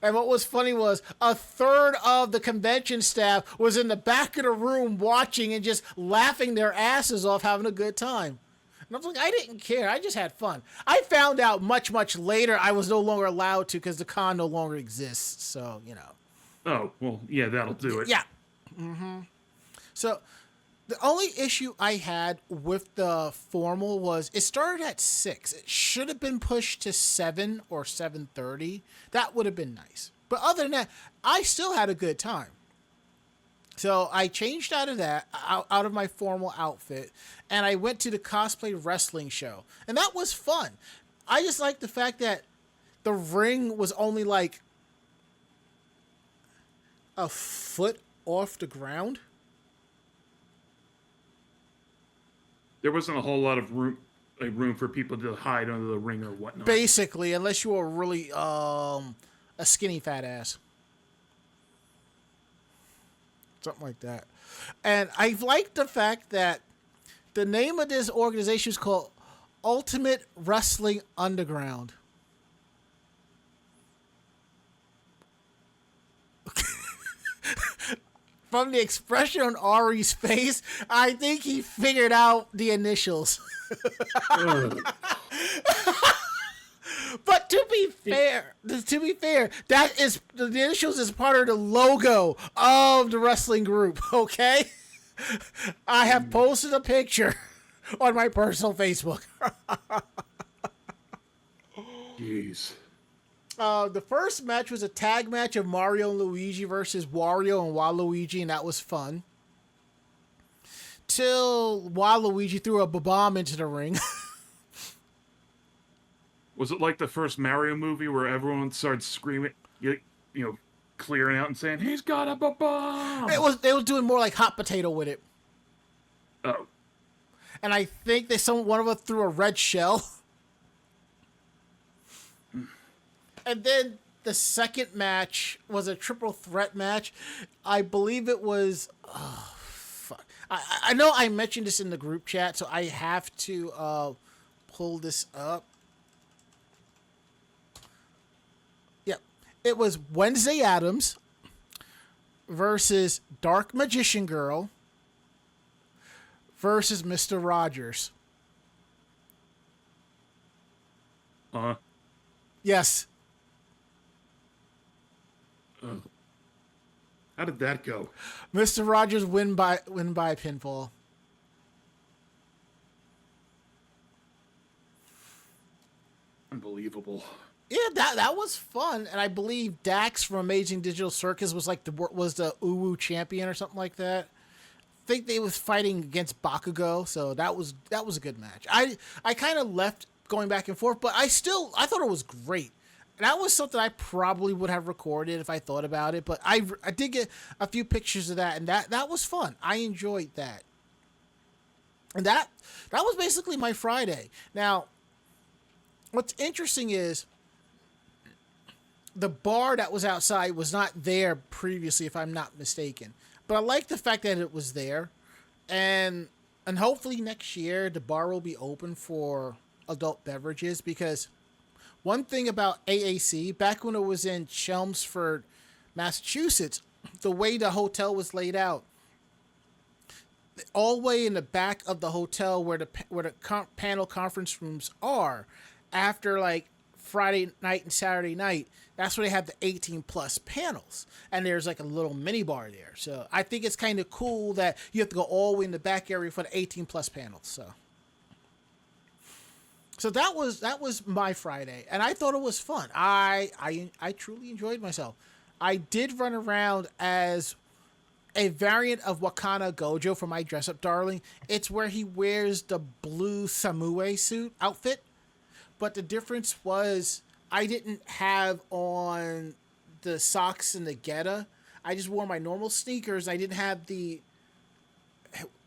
And what was funny was a third of the convention staff was in the back of the room watching and just laughing their asses off, having a good time. And I was like, I didn't care. I just had fun. I found out much, much later I was no longer allowed to because the con no longer exists. So, you know. Oh, well, yeah, that'll do it. Yeah. Mm-hmm. So the only issue I had with the formal was it started at 6. It should have been pushed to 7 or 7:30. That would have been nice. But other than that, I still had a good time. So I changed out of my formal outfit, and I went to the cosplay wrestling show. And that was fun. I just liked the fact that the ring was only like a foot off the ground. There wasn't a whole lot of room for people to hide under the ring or whatnot. Basically, unless you were really a skinny fat ass. Something like that. And I like the fact that the name of this organization is called Ultimate Wrestling Underground. From the expression on Ari's face, I think he figured out the initials. But to be fair, that is the initials is part of the logo of the wrestling group. Okay, I have posted a picture on my personal Facebook. Jeez. The first match was a tag match of Mario and Luigi versus Wario and Waluigi, and that was fun. Till Waluigi threw a bomb into the ring. Was it like the first Mario movie where everyone started screaming, clearing out and saying, "He's got a bomb"? They was doing more like hot potato with it. Oh. And I think one of them threw a red shell. And then the second match was a triple threat match. I believe it was... Oh, fuck. I know I mentioned this in the group chat, so I have to pull this up. Yep. It was Wednesday Addams versus Dark Magician Girl versus Mr. Rogers. Yes. How did that go? Mr. Rogers win by pinfall. Unbelievable. Yeah, that was fun, and I believe Dax from Amazing Digital Circus was like the Uwu champion or something like that. I think they was fighting against Bakugo, so that was a good match. I kind of left going back and forth, but I thought it was great. That was something I probably would have recorded if I thought about it, but I did get a few pictures of that, and that was fun. I enjoyed that. And that was basically my Friday. Now, what's interesting is the bar that was outside was not there previously, if I'm not mistaken. But I like the fact that it was there. And hopefully next year the bar will be open for adult beverages, because one thing about AAC, back when it was in Chelmsford, Massachusetts, the way the hotel was laid out, all the way in the back of the hotel where the panel conference rooms are, after like Friday night and Saturday night, that's where they have the 18 plus panels, and there's like a little mini bar there. So I think it's kind of cool that you have to go all the way in the back area for the 18 plus panels. So that was my Friday, and I thought it was fun. I truly enjoyed myself. I did run around as a variant of Wakana Gojo for my Dress Up Darling. It's where he wears the blue Samue suit outfit, but the difference was I didn't have on the socks and the geta. I just wore my normal sneakers. I didn't have the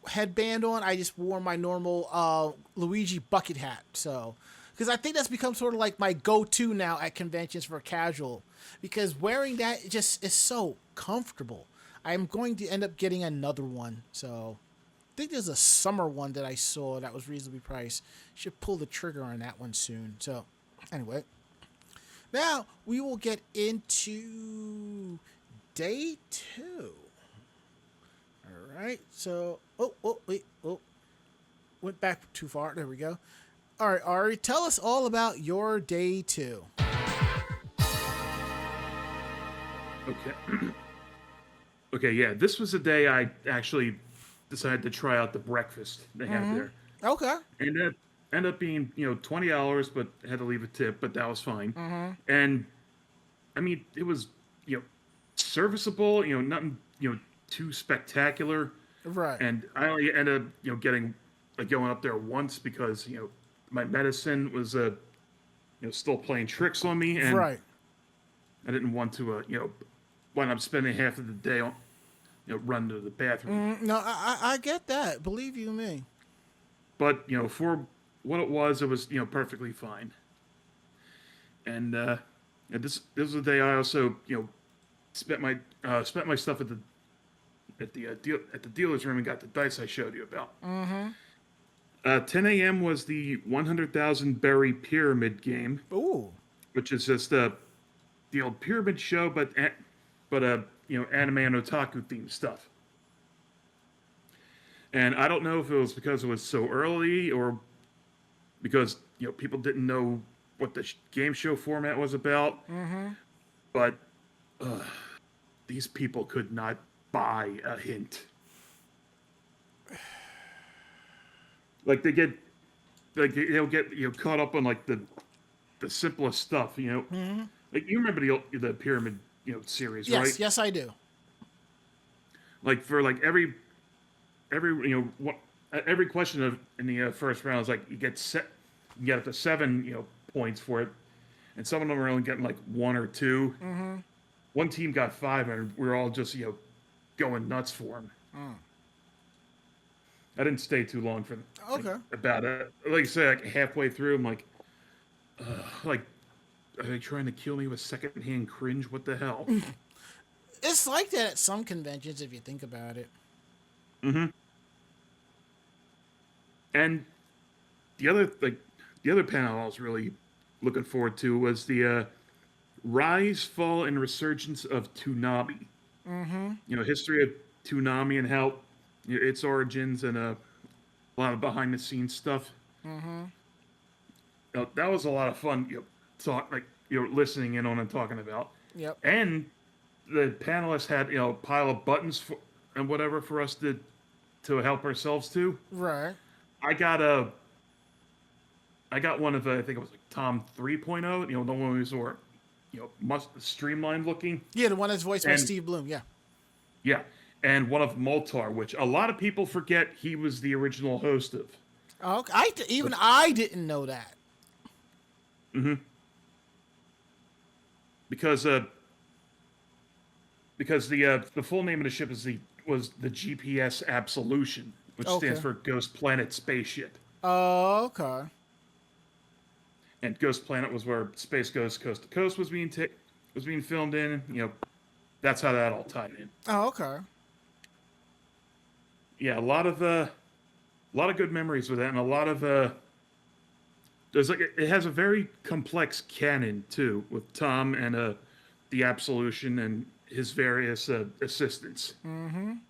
headband on. I just wore my normal Luigi bucket hat. So, because I think that's become sort of like my go-to now at conventions for casual, because wearing that just is so comfortable. I'm going to end up getting another one. So I think there's a summer one that I saw that was reasonably priced. Should pull the trigger on that one soon. So anyway, now we will get into day 2. All right. So, went back too far. There we go. All right, Ari, tell us all about your day 2. Okay. Okay, yeah, this was the day I actually decided to try out the breakfast they have there. Okay. And that ended up being, $20, but I had to leave a tip, but that was fine. And, I mean, it was, serviceable, nothing, too spectacular. Right. And I only ended up, getting, going up there once because, my medicine was, still playing tricks on me. And right. I didn't want to, wind up spending half of the day run to the bathroom. No, I get that. Believe you me. But for what it was perfectly fine. And this was the day I also spent my stuff at the dealer's room and got the dice I showed you about. 10 a.m. was the 100,000 berry pyramid game. Ooh. Which is just the old pyramid show, but anime and otaku themed stuff. And I don't know if it was because it was so early or because people didn't know what the game show format was about. But these people could not buy a hint. Like they'll get caught up on like the simplest stuff, Like you remember the pyramid series, right? Yes, I do. Like for like every every question in the first round is like you get up to 7 points for it, and some of them are only getting like 1 or 2. One team got 5, and we're all just going nuts for them. I didn't stay too long for about it. Like I say, like halfway through, I'm like, are they trying to kill me with secondhand cringe? What the hell? It's like that at some conventions if you think about it. And the other panel I was really looking forward to was the Rise, Fall, and Resurgence of Toonami. History of Toonami and how its origins and a lot of behind the scenes stuff. That was a lot of fun. Listening in on and talking about. Yep. And the panelists had a pile of buttons and whatever for us to help ourselves to. Right. I got one of I think it was like Tom 3.0. The one who was streamlined looking. Yeah, the one that's voiced by Steve Bloom. Yeah. Yeah, and one of Moltar, which a lot of people forget he was the original host of. Okay. I didn't know that. Because the full name of the ship was the GPS Absolution, which stands for Ghost Planet Spaceship. Oh, okay. And Ghost Planet was where Space Ghost Coast to Coast was being filmed in. That's how that all tied in. Oh, okay. Yeah, a lot of good memories with that, and a lot of it has a very complex canon too, with Tom and the Absolution and his various assistants. And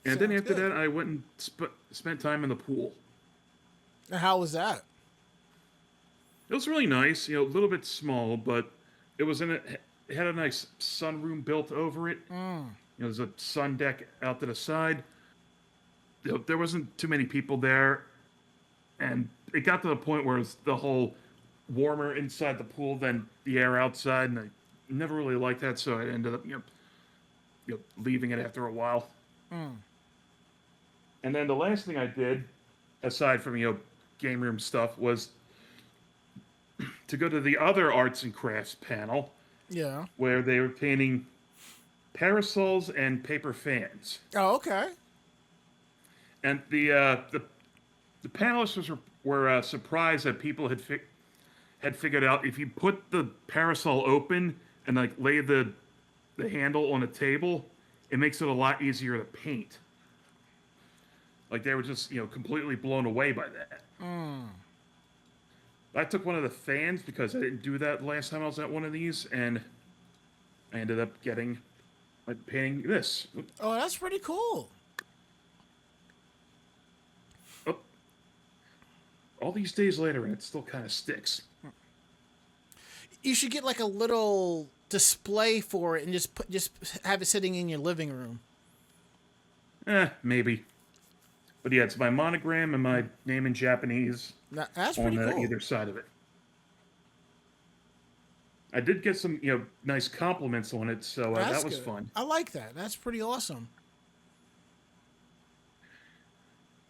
then after that, I went and spent time in the pool. And how was that? It was really nice, a little bit small, but it was it had a nice sunroom built over it. There's a sun deck out to the side. There wasn't too many people there, and it got to the point where it's the whole warmer inside the pool than the air outside, and I never really liked that, so I ended up leaving it after a while. And then the last thing I did, aside from game room stuff, was to go to the other arts and crafts panel. Yeah. Where they were painting parasols and paper fans. Oh, okay. And the panelists were surprised that people had figured out if you put the parasol open and like lay the handle on a table, it makes it a lot easier to paint. Like they were just completely blown away by that. I took one of the fans because I didn't do that last time I was at one of these, and I ended up painting this. Oh, that's pretty cool. Oh, all these days later, and it still kind of sticks. You should get like a little display for it and just have it sitting in your living room. Maybe. But yeah, it's my monogram and my name in Japanese That's pretty cool. On either side of it. I did get some, nice compliments on it, so that was fun. I like that. That's pretty awesome.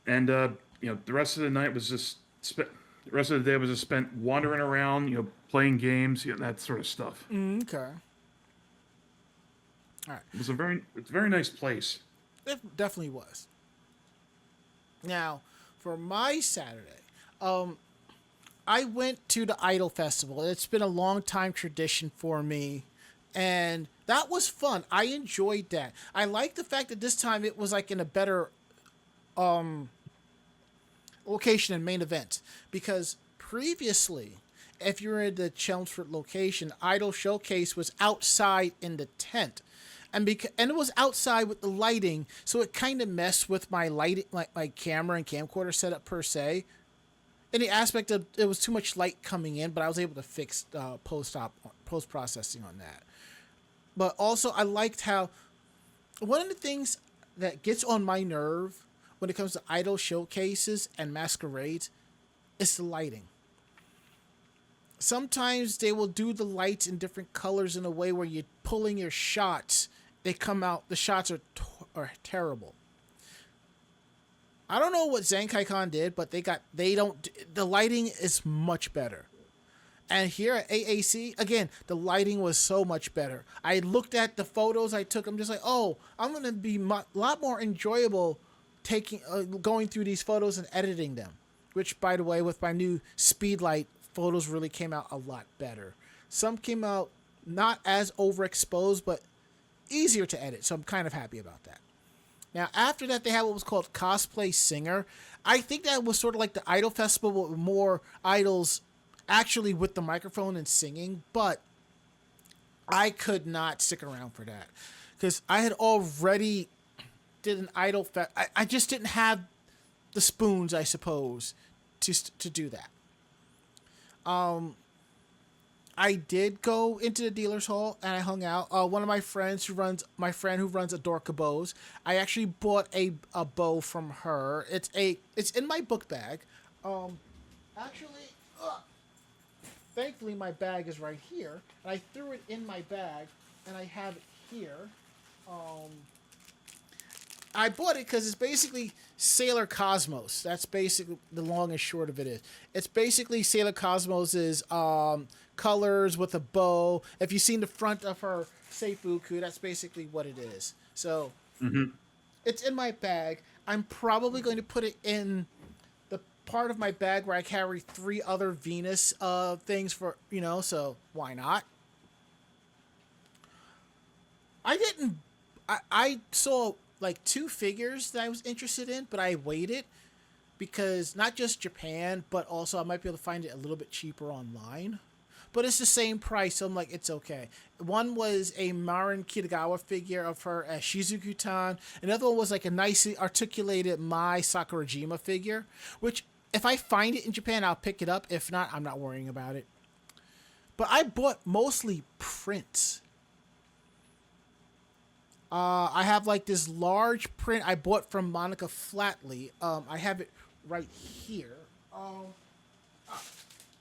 And the rest of the night was just the rest of the day was just spent wandering around, playing games, that sort of stuff. Okay. All right. It's a very nice place. It definitely was. Now, for my Saturday, I went to the Idol Festival. It's been a long time tradition for me, and that was fun. I enjoyed that. I like the fact that this time it was like in a better location and main event, because previously, if you were in the Chelmsford location, Idol Showcase was outside in the tent. And it was outside with the lighting, so it kind of messed with my lighting, like my camera and camcorder setup per se. In the aspect of it was too much light coming in, but I was able to fix post processing on that. But also, I liked how one of the things that gets on my nerve when it comes to idol showcases and masquerades is the lighting. Sometimes they will do the lights in different colors in a way where you're pulling your shots. They come out, the shots are terrible. I don't know what Zenkai-Con did, but the lighting is much better. And here at AAC, again, the lighting was so much better. I looked at the photos I took. I'm just like, oh, I'm going to be a lot more enjoyable going through these photos and editing them. Which, by the way, with my new speed light, photos really came out a lot better. Some came out not as overexposed, but easier to edit. So I'm kind of happy about that. Now, after that, they had what was called Cosplay Singer. I think that was sort of like the Idol Festival with more idols actually with the microphone and singing, but I could not stick around for that because I had already did an Idol Fest. I just didn't have the spoons, I suppose, to do that. I did go into the dealer's hall and I hung out. One of my friends who runs Adorka Bows. I actually bought a bow from her. It's in my book bag. Thankfully my bag is right here, and I threw it in my bag, and I have it here. I bought it because it's basically Sailor Cosmos. That's basically the long and short of it is. It's basically Sailor Cosmos's colors with a bow. If you've seen the front of her Seifuku, that's basically what it is. So It's in my bag. I'm probably going to put it in the part of my bag where I carry 3 other Venus things for, so why not? I saw like 2 figures that I was interested in, but I waited because not just Japan, but also I might be able to find it a little bit cheaper online. But it's the same price, so I'm like, it's okay. One was a Marin Kitagawa figure of her as Shizuku-tan. Another one was like a nicely articulated Mai Sakurajima figure, which if I find it in Japan, I'll pick it up. If not, I'm not worrying about it. But I bought mostly prints. I have like this large print I bought from Monica Flatley. I have it right here.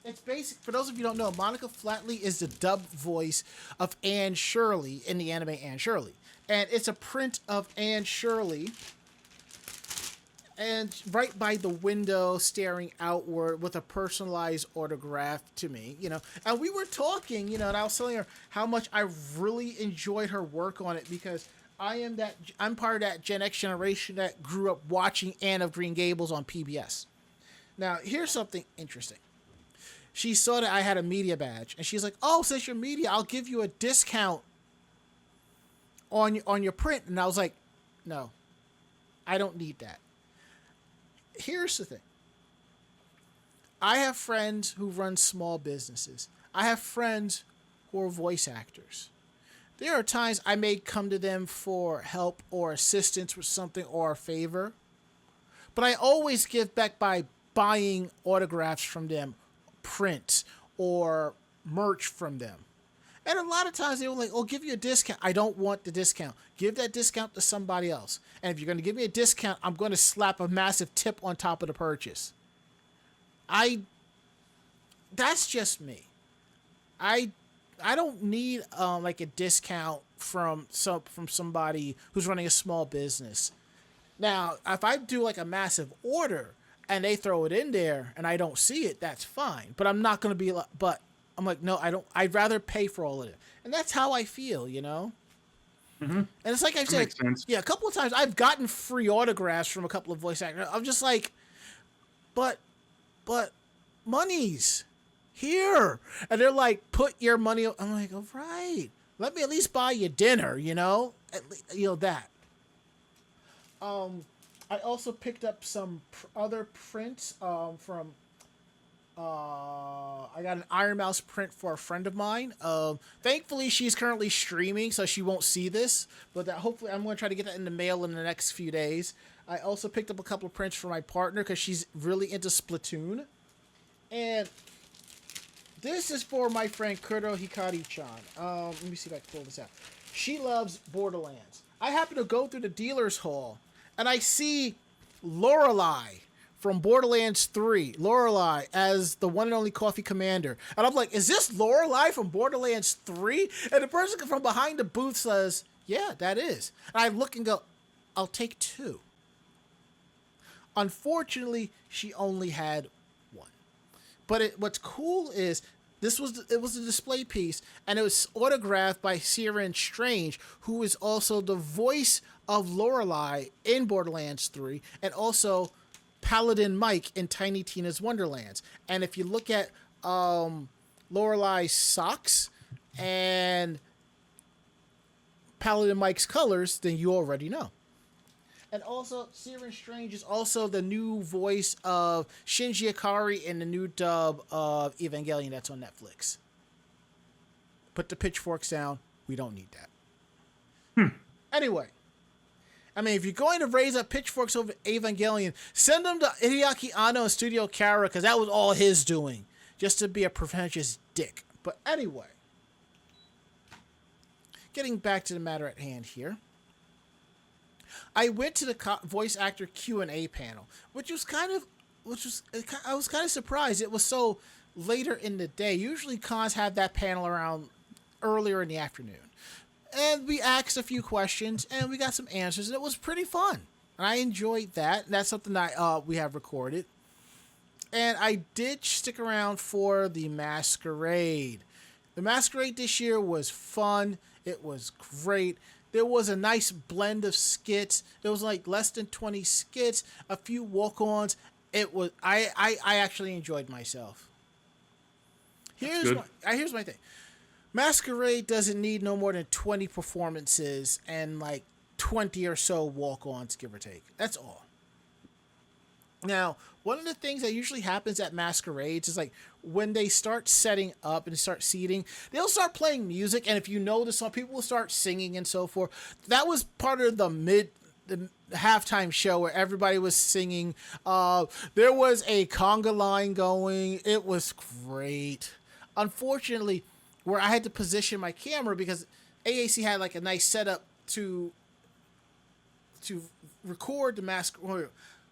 It's basic. For those of you who don't know, Monica Flatley is the dubbed voice of Anne Shirley in the anime Anne Shirley. And it's a print of Anne Shirley and right by the window staring outward with a personalized autograph to me, And we were talking, and I was telling her how much I really enjoyed her work on it because I'm part of that Gen X generation that grew up watching Anne of Green Gables on PBS. Now, here's something interesting. She saw that I had a media badge, and she's like, "Oh, since you're media, I'll give you a discount on your print." And I was like, "No, I don't need that." Here's the thing. I have friends who run small businesses. I have friends who are voice actors. There are times I may come to them for help or assistance with something or a favor, but I always give back by buying autographs from them, prints, or merch from them. And a lot of times they will like, "Oh, give you a discount." I don't want the discount. Give that discount to somebody else. And if you're going to give me a discount, I'm going to slap a massive tip on top of the purchase. That's just me. I don't need like a discount from somebody who's running a small business. Now, if I do like a massive order and they throw it in there and I don't see it, that's fine. But I'm not going to be like, but I'm like, no, I don't. I'd rather pay for all of it. And that's how I feel, And it's like I've That said, makes sense. yeah, a couple of times I've gotten free autographs from a couple of voice actors. I'm just like, but, money's here. And they're like, put your money. I'm like, all right, let me at least buy you dinner, that. I also picked up some other prints from. I got an Iron Mouse print for a friend of mine. Thankfully, she's currently streaming, so she won't see this. But hopefully, I'm going to try to get that in the mail in the next few days. I also picked up a couple of prints for my partner because she's really into Splatoon. And this is for my friend Kuro Hikari-chan. Let me see if I can pull this out. She loves Borderlands. I happen to go through the dealer's hall, and I see Lorelei from Borderlands 3. Lorelei as the one and only Coffee Commander. And I'm like, is this Lorelei from Borderlands 3? And the person from behind the booth says, yeah, that is. And I look and go, I'll take 2. Unfortunately, she only had 1. But what's cool is it was a display piece, and it was autographed by Siren Strange, who is also the voice of Lorelei in Borderlands 3, and also Paladin Mike in Tiny Tina's Wonderlands. And if you look at Lorelei's socks and Paladin Mike's colors, then you already know. And also, Siren Strange is also the new voice of Shinji Ikari in the new dub of Evangelion that's on Netflix. Put the pitchforks down. We don't need that. Anyway. I mean, if you're going to raise up pitchforks over Evangelion, send them to Hideaki Anno and Studio Kara, because that was all his doing. Just to be a pretentious dick. But anyway. Getting back to the matter at hand here. I went to the voice actor Q&A panel, I was kind of surprised. It was so later in the day. Usually cons have that panel around earlier in the afternoon. And we asked a few questions, and we got some answers, and it was pretty fun. And I enjoyed that. That's something that we have recorded. And I did stick around for the Masquerade. The Masquerade this year was fun. It was great. There was a nice blend of skits. There was like less than 20 skits, a few walk-ons. It was I actually enjoyed myself. Here's my thing. Masquerade doesn't need no more than 20 performances and like 20 or so walk-ons, give or take. That's all. Now, one of the things that usually happens at Masquerades is like when they start setting up and start seating, they'll start playing music, and if you know the song, people will start singing and so forth. That was part of the halftime show where everybody was singing. There was a conga line going. It was great. Unfortunately, where I had to position my camera because AAC had like a nice setup to record the Masquerade,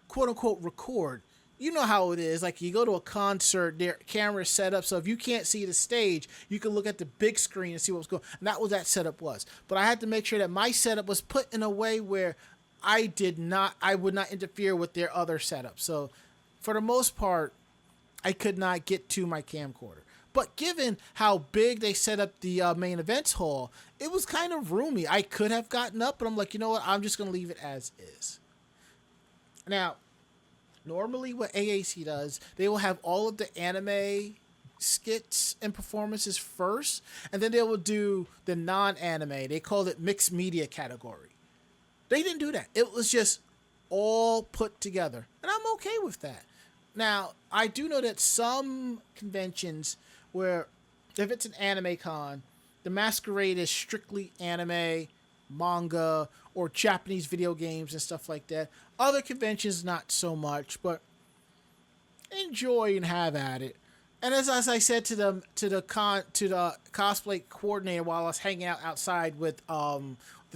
quote unquote record. You know how it is. Like you go to a concert, their camera's set up, so if you can't see the stage, you can look at the big screen and see what's going on. And that was that setup was. But I had to make sure that my setup was put in a way where I would not interfere with their other setup. So for the most part, I could not get to my camcorder. But given how big they set up the main events hall, it was kind of roomy. I could have gotten up, but I'm like, you know what? I'm just going to leave it as is. Now, normally what AAC does, they will have all of the anime skits and performances first, and then they will do the non-anime. They call it mixed media category. They didn't do that. It was just all put together, and I'm okay with that. Now, I do know that some conventions where if it's an anime con, the Masquerade is strictly anime, manga, or Japanese video games and stuff like that. Other conventions, not so much, but enjoy and have at it. And as I said to the cosplay coordinator while I was hanging out outside with a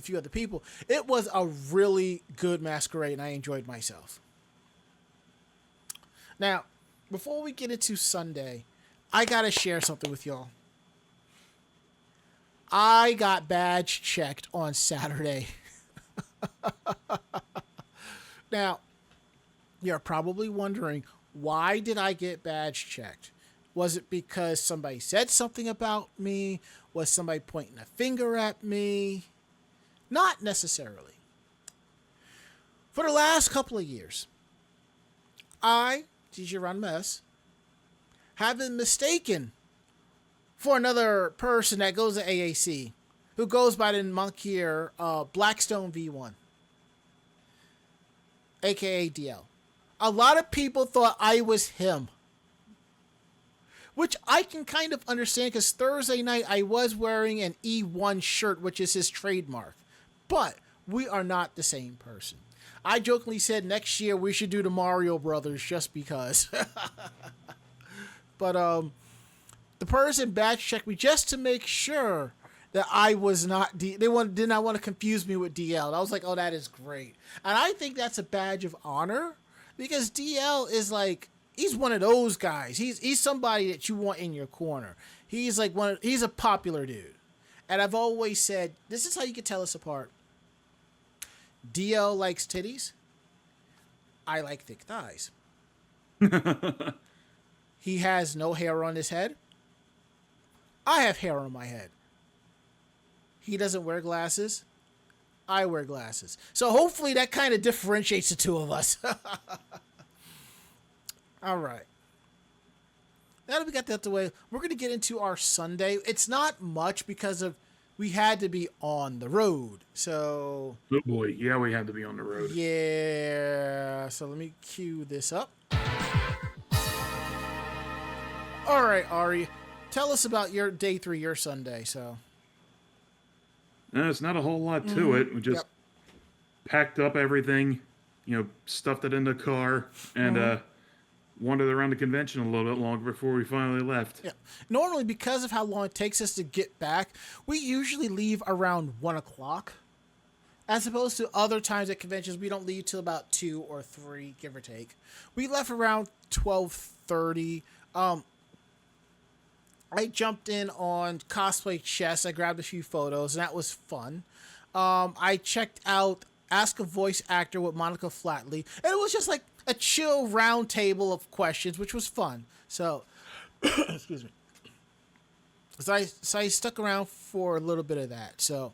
few other people, it was a really good Masquerade, and I enjoyed myself. Now, before we get into Sunday, I gotta share something with y'all. I got badge checked on Saturday. Now, you're probably wondering, why did I get badge checked? Was it because somebody said something about me? Was somebody pointing a finger at me? Not necessarily. For the last couple of years, I, DJ Ranma, have been mistaken for another person that goes to AAC, who goes by the monkier Blackstone V1, aka DL. A lot of people thought I was him, which I can kind of understand because Thursday night I was wearing an E1 shirt, which is his trademark. But we are not the same person. I jokingly said next year we should do the Mario Brothers just because. But the person badge checked me just to make sure that I was not did not want to confuse me with DL. And I was like, oh, that is great. And I think that's a badge of honor because DL is like, he's one of those guys. He's somebody that you want in your corner. He's like he's a popular dude. And I've always said, this is how you can tell us apart. DL likes titties. I like thick thighs. He has no hair on his head. I have hair on my head. He doesn't wear glasses. I wear glasses. So hopefully that kind of differentiates the two of us. All right. Now that we got that out of the way, we're going to get into our Sunday. It's not much because we had to be on the road. So. Oh boy, yeah, we had to be on the road. Yeah. So let me cue this up. All right, Ari, tell us about your day 3, your Sunday. So. No, it's not a whole lot to it. We just packed up everything, stuffed it in the car, and wandered around the convention a little bit longer before we finally left. Yeah. Normally, because of how long it takes us to get back, we usually leave around 1 o'clock. As opposed to other times at conventions, we don't leave till about 2 or 3, give or take. We left around 12:30. I jumped in on Cosplay Chess. I grabbed a few photos, and that was fun. I checked out Ask a Voice Actor with Monica Flatley, and it was just like a chill round table of questions, which was fun. So, excuse me. So I stuck around for a little bit of that. So,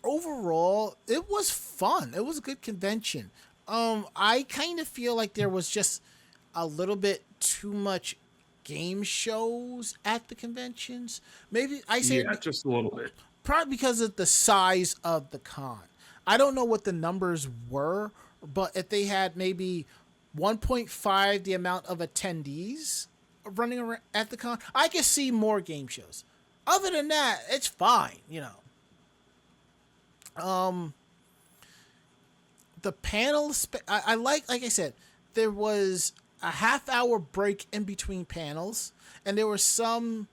overall, it was fun. It was a good convention. I kind of feel like there was just a little bit too much game shows at the conventions. Maybe I say just a little bit. Probably because of the size of the con. I don't know what the numbers were, but if they had maybe 1.5 the amount of attendees running around at the con, I could see more game shows. Other than that, it's fine, The panels, I like I said, there was a half-hour break in between panels, and there were some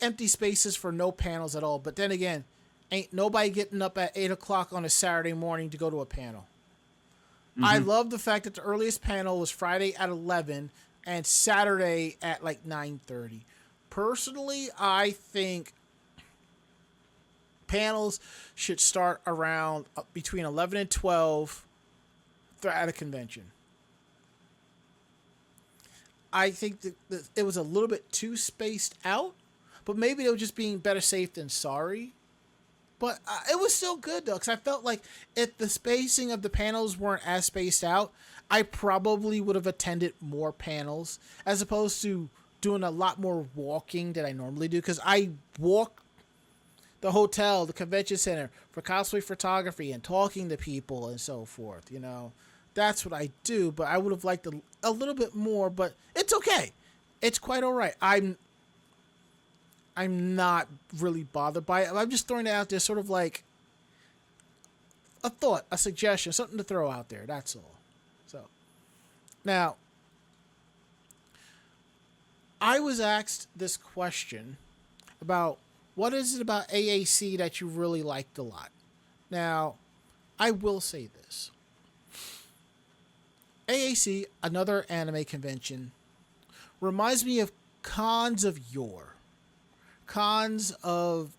empty spaces for no panels at all. But then again, ain't nobody getting up at 8 o'clock on a Saturday morning to go to a panel. Mm-hmm. I love the fact that the earliest panel was Friday at 11 and Saturday at like 9:30. Personally, I think panels should start around between 11 and 12 at a convention. I think that it was a little bit too spaced out, but maybe they were just being better safe than sorry. But it was still good, though, because I felt like if the spacing of the panels weren't as spaced out, I probably would have attended more panels as opposed to doing a lot more walking than I normally do, because I walk the hotel, the convention center for cosplay photography and talking to people and so forth, That's what I do, but I would have liked a little bit more, but it's okay. It's quite all right. I'm not really bothered by it. I'm just throwing it out there sort of like a thought, a suggestion, something to throw out there. That's all. So, now, I was asked this question about what is it about AAC that you really liked a lot? Now, I will say this. AAC, another anime convention, reminds me of cons of yore. Cons of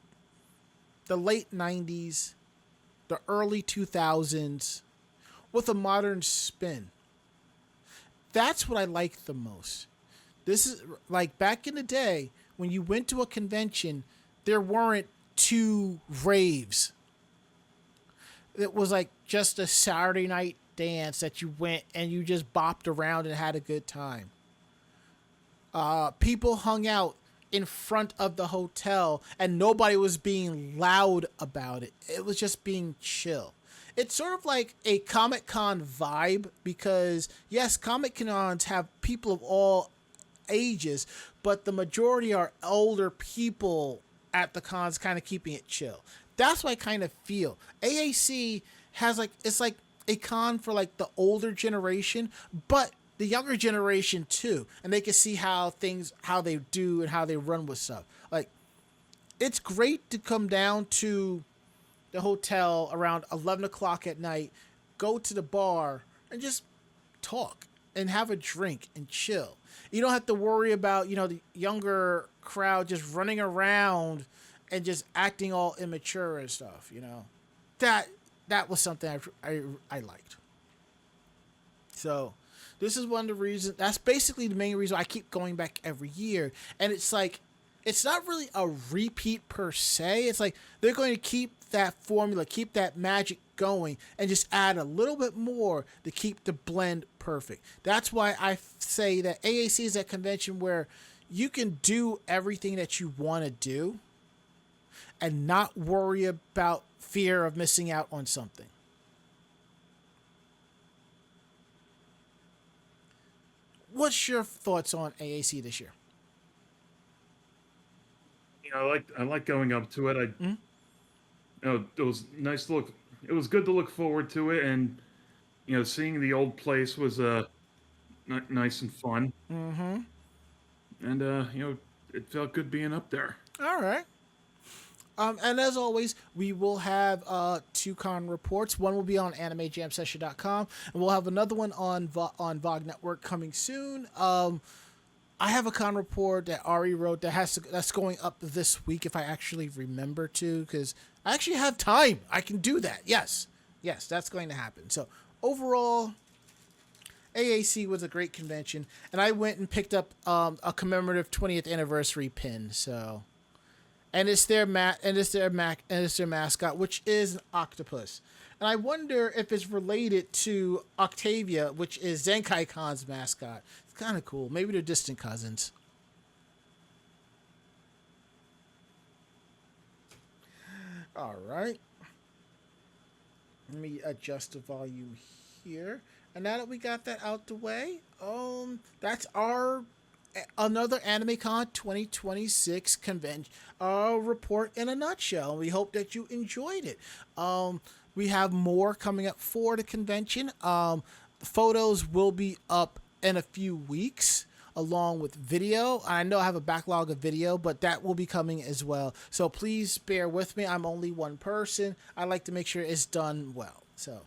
the late 90s, the early 2000s, with a modern spin. That's what I like the most. This is like back in the day when you went to a convention, there weren't to raves. It was like just a Saturday night dance that you went and you just bopped around and had a good time. People hung out in front of the hotel and nobody was being loud about it. It was just being chill. It's sort of like a Comic-Con vibe because, yes, Comic-Cons have people of all ages, but the majority are older people at the cons kind of keeping it chill. That's what I kind of feel. AAC has like, it's like a con for like the older generation, but the younger generation too. And they can see how they do and how they run with stuff. Like, it's great to come down to the hotel around 11 o'clock at night, go to the bar and just talk and have a drink and chill. You don't have to worry about, the younger crowd just running around and just acting all immature and stuff, That was something I liked. So this is one of the reasons, that's basically the main reason I keep going back every year. And it's like, it's not really a repeat per se. It's like they're going to keep that formula, keep that magic going, and just add a little bit more to keep the blend perfect. That's why I say that AAC is that convention where you can do everything that you want to do and not worry about fear of missing out on something. What's your thoughts on AAC this year? I like going up to it. It was nice to look. It was good to look forward to it, and seeing the old place was nice and fun. Mm-hmm. And it felt good being up there. All right. And as always, we will have 2 con reports. One will be on AnimeJamSession.com, and we'll have another one on VOG Network coming soon. I have a con report that Ari wrote that's going up this week if I actually remember to, because I actually have time. I can do that. Yes, that's going to happen. So overall, AAC was a great convention, and I went and picked up a commemorative 20th anniversary pin. So, and it's their mascot, which is an octopus. And I wonder if it's related to Octavia, which is Zenkai Con's mascot. It's kind of cool. Maybe they're distant cousins. All right. Let me adjust the volume here. And now that we got that out the way, that's our another AnimeCon 2026 convention report in a nutshell. We hope that you enjoyed it. We have more coming up for the convention. Photos will be up in a few weeks along with video. I know I have a backlog of video, but that will be coming as well. So please bear with me. I'm only one person. I like to make sure it's done well. So,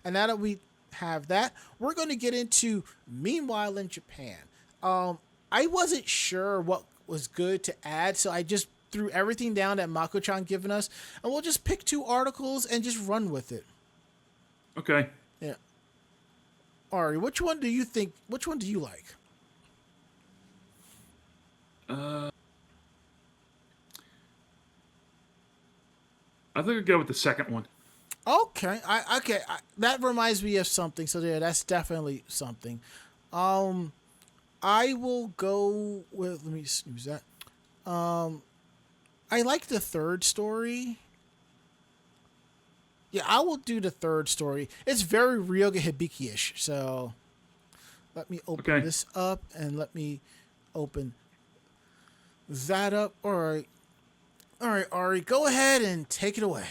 and now that we have that, we're going to get into Meanwhile in Japan. I wasn't sure what was good to add, so I just threw everything down that Mako-chan given us, and we'll just pick 2 articles and just run with it. Okay. Yeah. Ari, which one do you like? I think I'll go with the second one. Okay. That reminds me of something. So yeah, that's definitely something. I will go with, let me snooze that. I like the third story. Yeah, I will do the third story. It's very Ryoga Hibiki-ish. So let me open this up and let me open that up. All right, Ari, go ahead and take it away.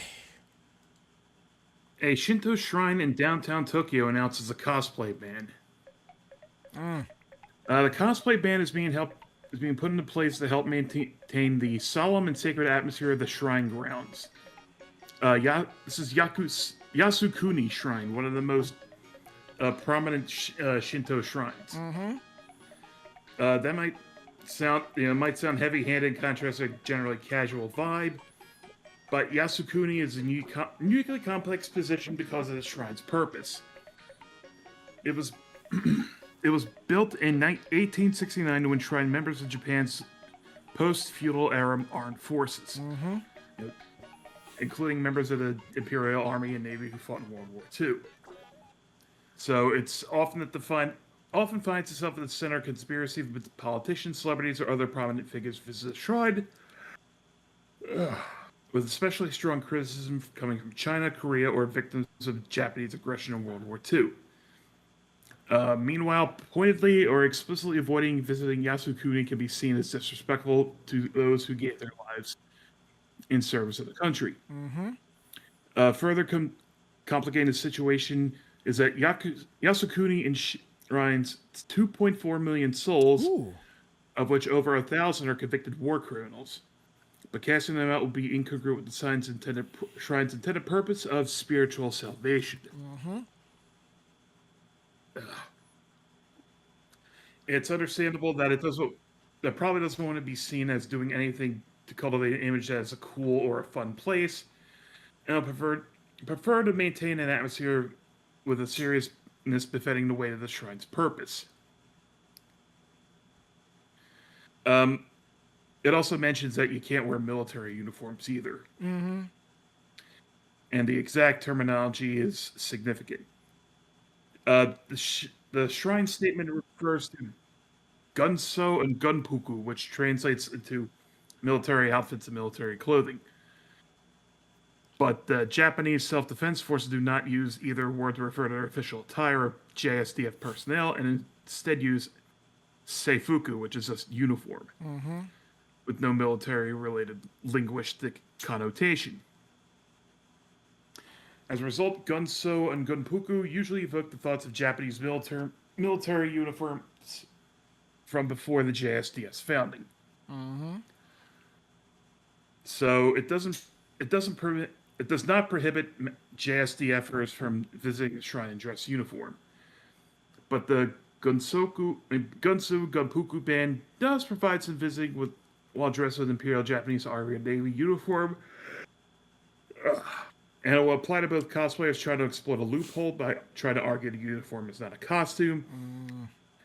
A Shinto shrine in downtown Tokyo announces a cosplay ban. The cosplay ban is being put into place to help maintain the solemn and sacred atmosphere of the shrine grounds. This is Yasukuni Shrine, one of the most prominent Shinto shrines. Mm-hmm. That might sound heavy-handed in contrast to a generally casual vibe, but Yasukuni is a uniquely complex position because of the shrine's purpose. It was built in 1869 to enshrine members of Japan's post-feudal era armed forces, you know, including members of the Imperial Army and Navy who fought in World War II. So it's often finds itself at the center of conspiracy with politicians, celebrities, or other prominent figures visit the shrine, with especially strong criticism coming from China, Korea, or victims of Japanese aggression in World War II. Meanwhile, pointedly or explicitly avoiding visiting Yasukuni can be seen as disrespectful to those who gave their lives in service of the country. Further complicating the situation is that Yasukuni enshrines 2.4 million souls, of which over 1,000 are convicted war criminals. But casting them out will be incongruent with the shrine's intended purpose of spiritual salvation. It's understandable that that probably doesn't want to be seen as doing anything to cultivate an image that is a cool or a fun place, and I'll prefer to maintain an atmosphere with a seriousness befitting the weight of the shrine's purpose. It also mentions that you can't wear military uniforms either. And the exact terminology is significant. The shrine statement refers to gunso and gunpuku, which translates into military outfits and military clothing. But the Japanese self-defense forces do not use either word to refer to their official attire of JSDF personnel, and instead use seifuku, which is a uniform, with no military-related linguistic connotation. As a result, gunso and gunpuku usually evoke the thoughts of Japanese military uniforms from before the JSDF's founding. So it does not prohibit JSDFers from visiting the shrine in dress uniform. But the Gunsu Gunpuku band does provide some visiting while dressed with Imperial Japanese Army and Navy uniform. And it will apply to both cosplayers trying to exploit a loophole by trying to argue the uniform is not a costume,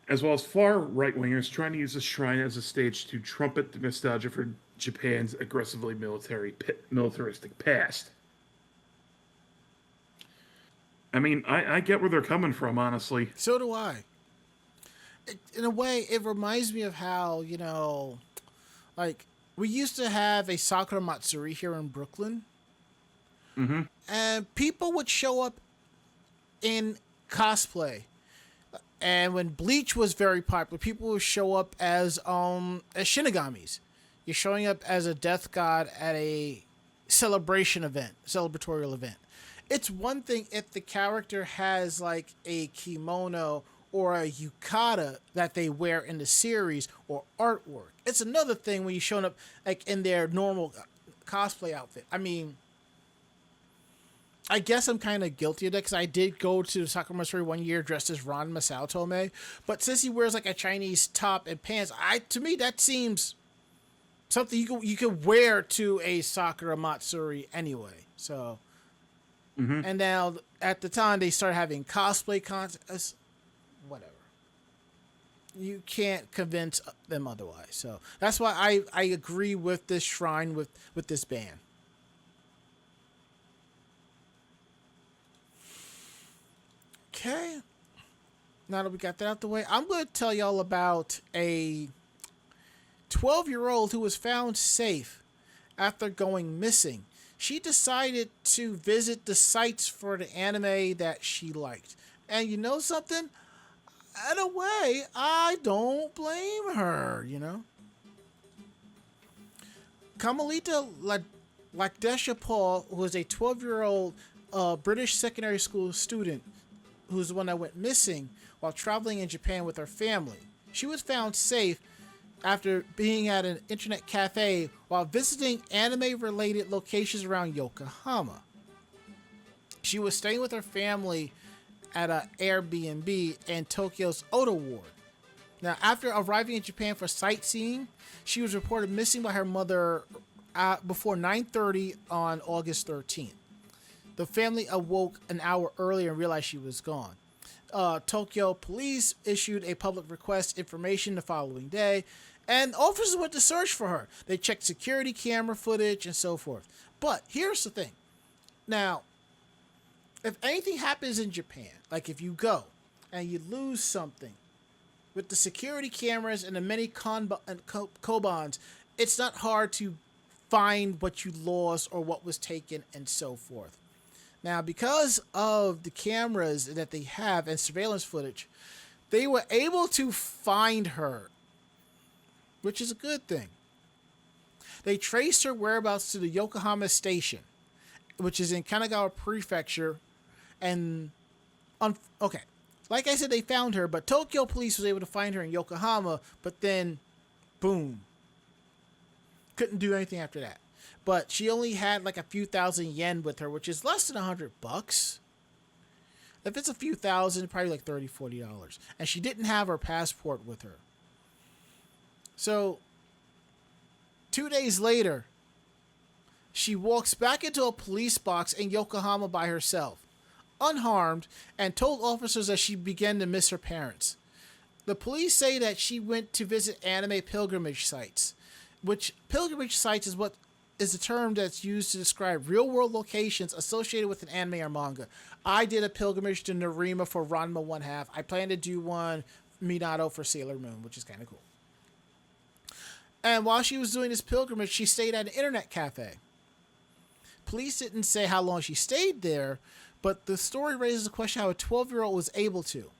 as well as far right-wingers trying to use the shrine as a stage to trumpet the nostalgia for Japan's aggressively militaristic past. I mean, I get where they're coming from, honestly. So do I. In a way, it reminds me of how, like, we used to have a Sakura Matsuri here in Brooklyn. And people would show up in cosplay. And when Bleach was very popular, people would show up as Shinigamis. You're showing up as a death god at a celebratorial event. It's one thing if the character has like a kimono or a yukata that they wear in the series or artwork. It's another thing when you're showing up like in their normal cosplay outfit. I mean, I guess I'm kind of guilty of that because I did go to Sakura Matsuri one year dressed as Ranma Saotome, but since he wears like a Chinese top and pants, to me that seems something you could wear to a Sakura Matsuri anyway. So, and now at the time they started having cosplay contests, whatever. You can't convince them otherwise. So that's why I agree with this shrine with this band. Okay, now that we got that out the way, I'm going to tell y'all about a 12-year-old who was found safe after going missing. She decided to visit the sites for the anime that she liked. And you know something? In a way, I don't blame her, Kamalita Lakdesha Paul was a 12-year-old British secondary school student who's the one that went missing while traveling in Japan with her family. She was found safe after being at an internet cafe while visiting anime-related locations around Yokohama. She was staying with her family at an Airbnb in Tokyo's Oda Ward. Now, after arriving in Japan for sightseeing, she was reported missing by her mother before 9:30 on August 13th. The family awoke an hour earlier and realized she was gone. Tokyo police issued a public request information the following day, And officers went to search for her. They checked security camera footage and so forth. But here's the thing. Now, if anything happens in Japan, like if you go and you lose something, with the security cameras and the many kobans, it's not hard to find what you lost or what was taken and so forth. Now, because of the cameras that they have and surveillance footage, they were able to find her, which is a good thing. They traced her whereabouts to the Yokohama station, which is in Kanagawa Prefecture, and okay. Like I said, they found her, but Tokyo police was able to find her in Yokohama, but then, boom. Couldn't do anything after that. But she only had like a few thousand yen with her, which is less than $100. If it's a few thousand, probably like $30, $40. And she didn't have her passport with her. So, 2 days later, she walks back into a police box in Yokohama by herself, unharmed, and told officers that she began to miss her parents. The police say that she went to visit anime pilgrimage sites, which pilgrimage sites is what is the term that's used to describe real-world locations associated with an anime or manga. I did a pilgrimage to Narima for Ranma 1/2. I plan to do one Minato for Sailor Moon, which is kind of cool. And while she was doing this pilgrimage, she stayed at an internet cafe. Police didn't say how long she stayed there, but the story raises the question how a 12-year-old was able to.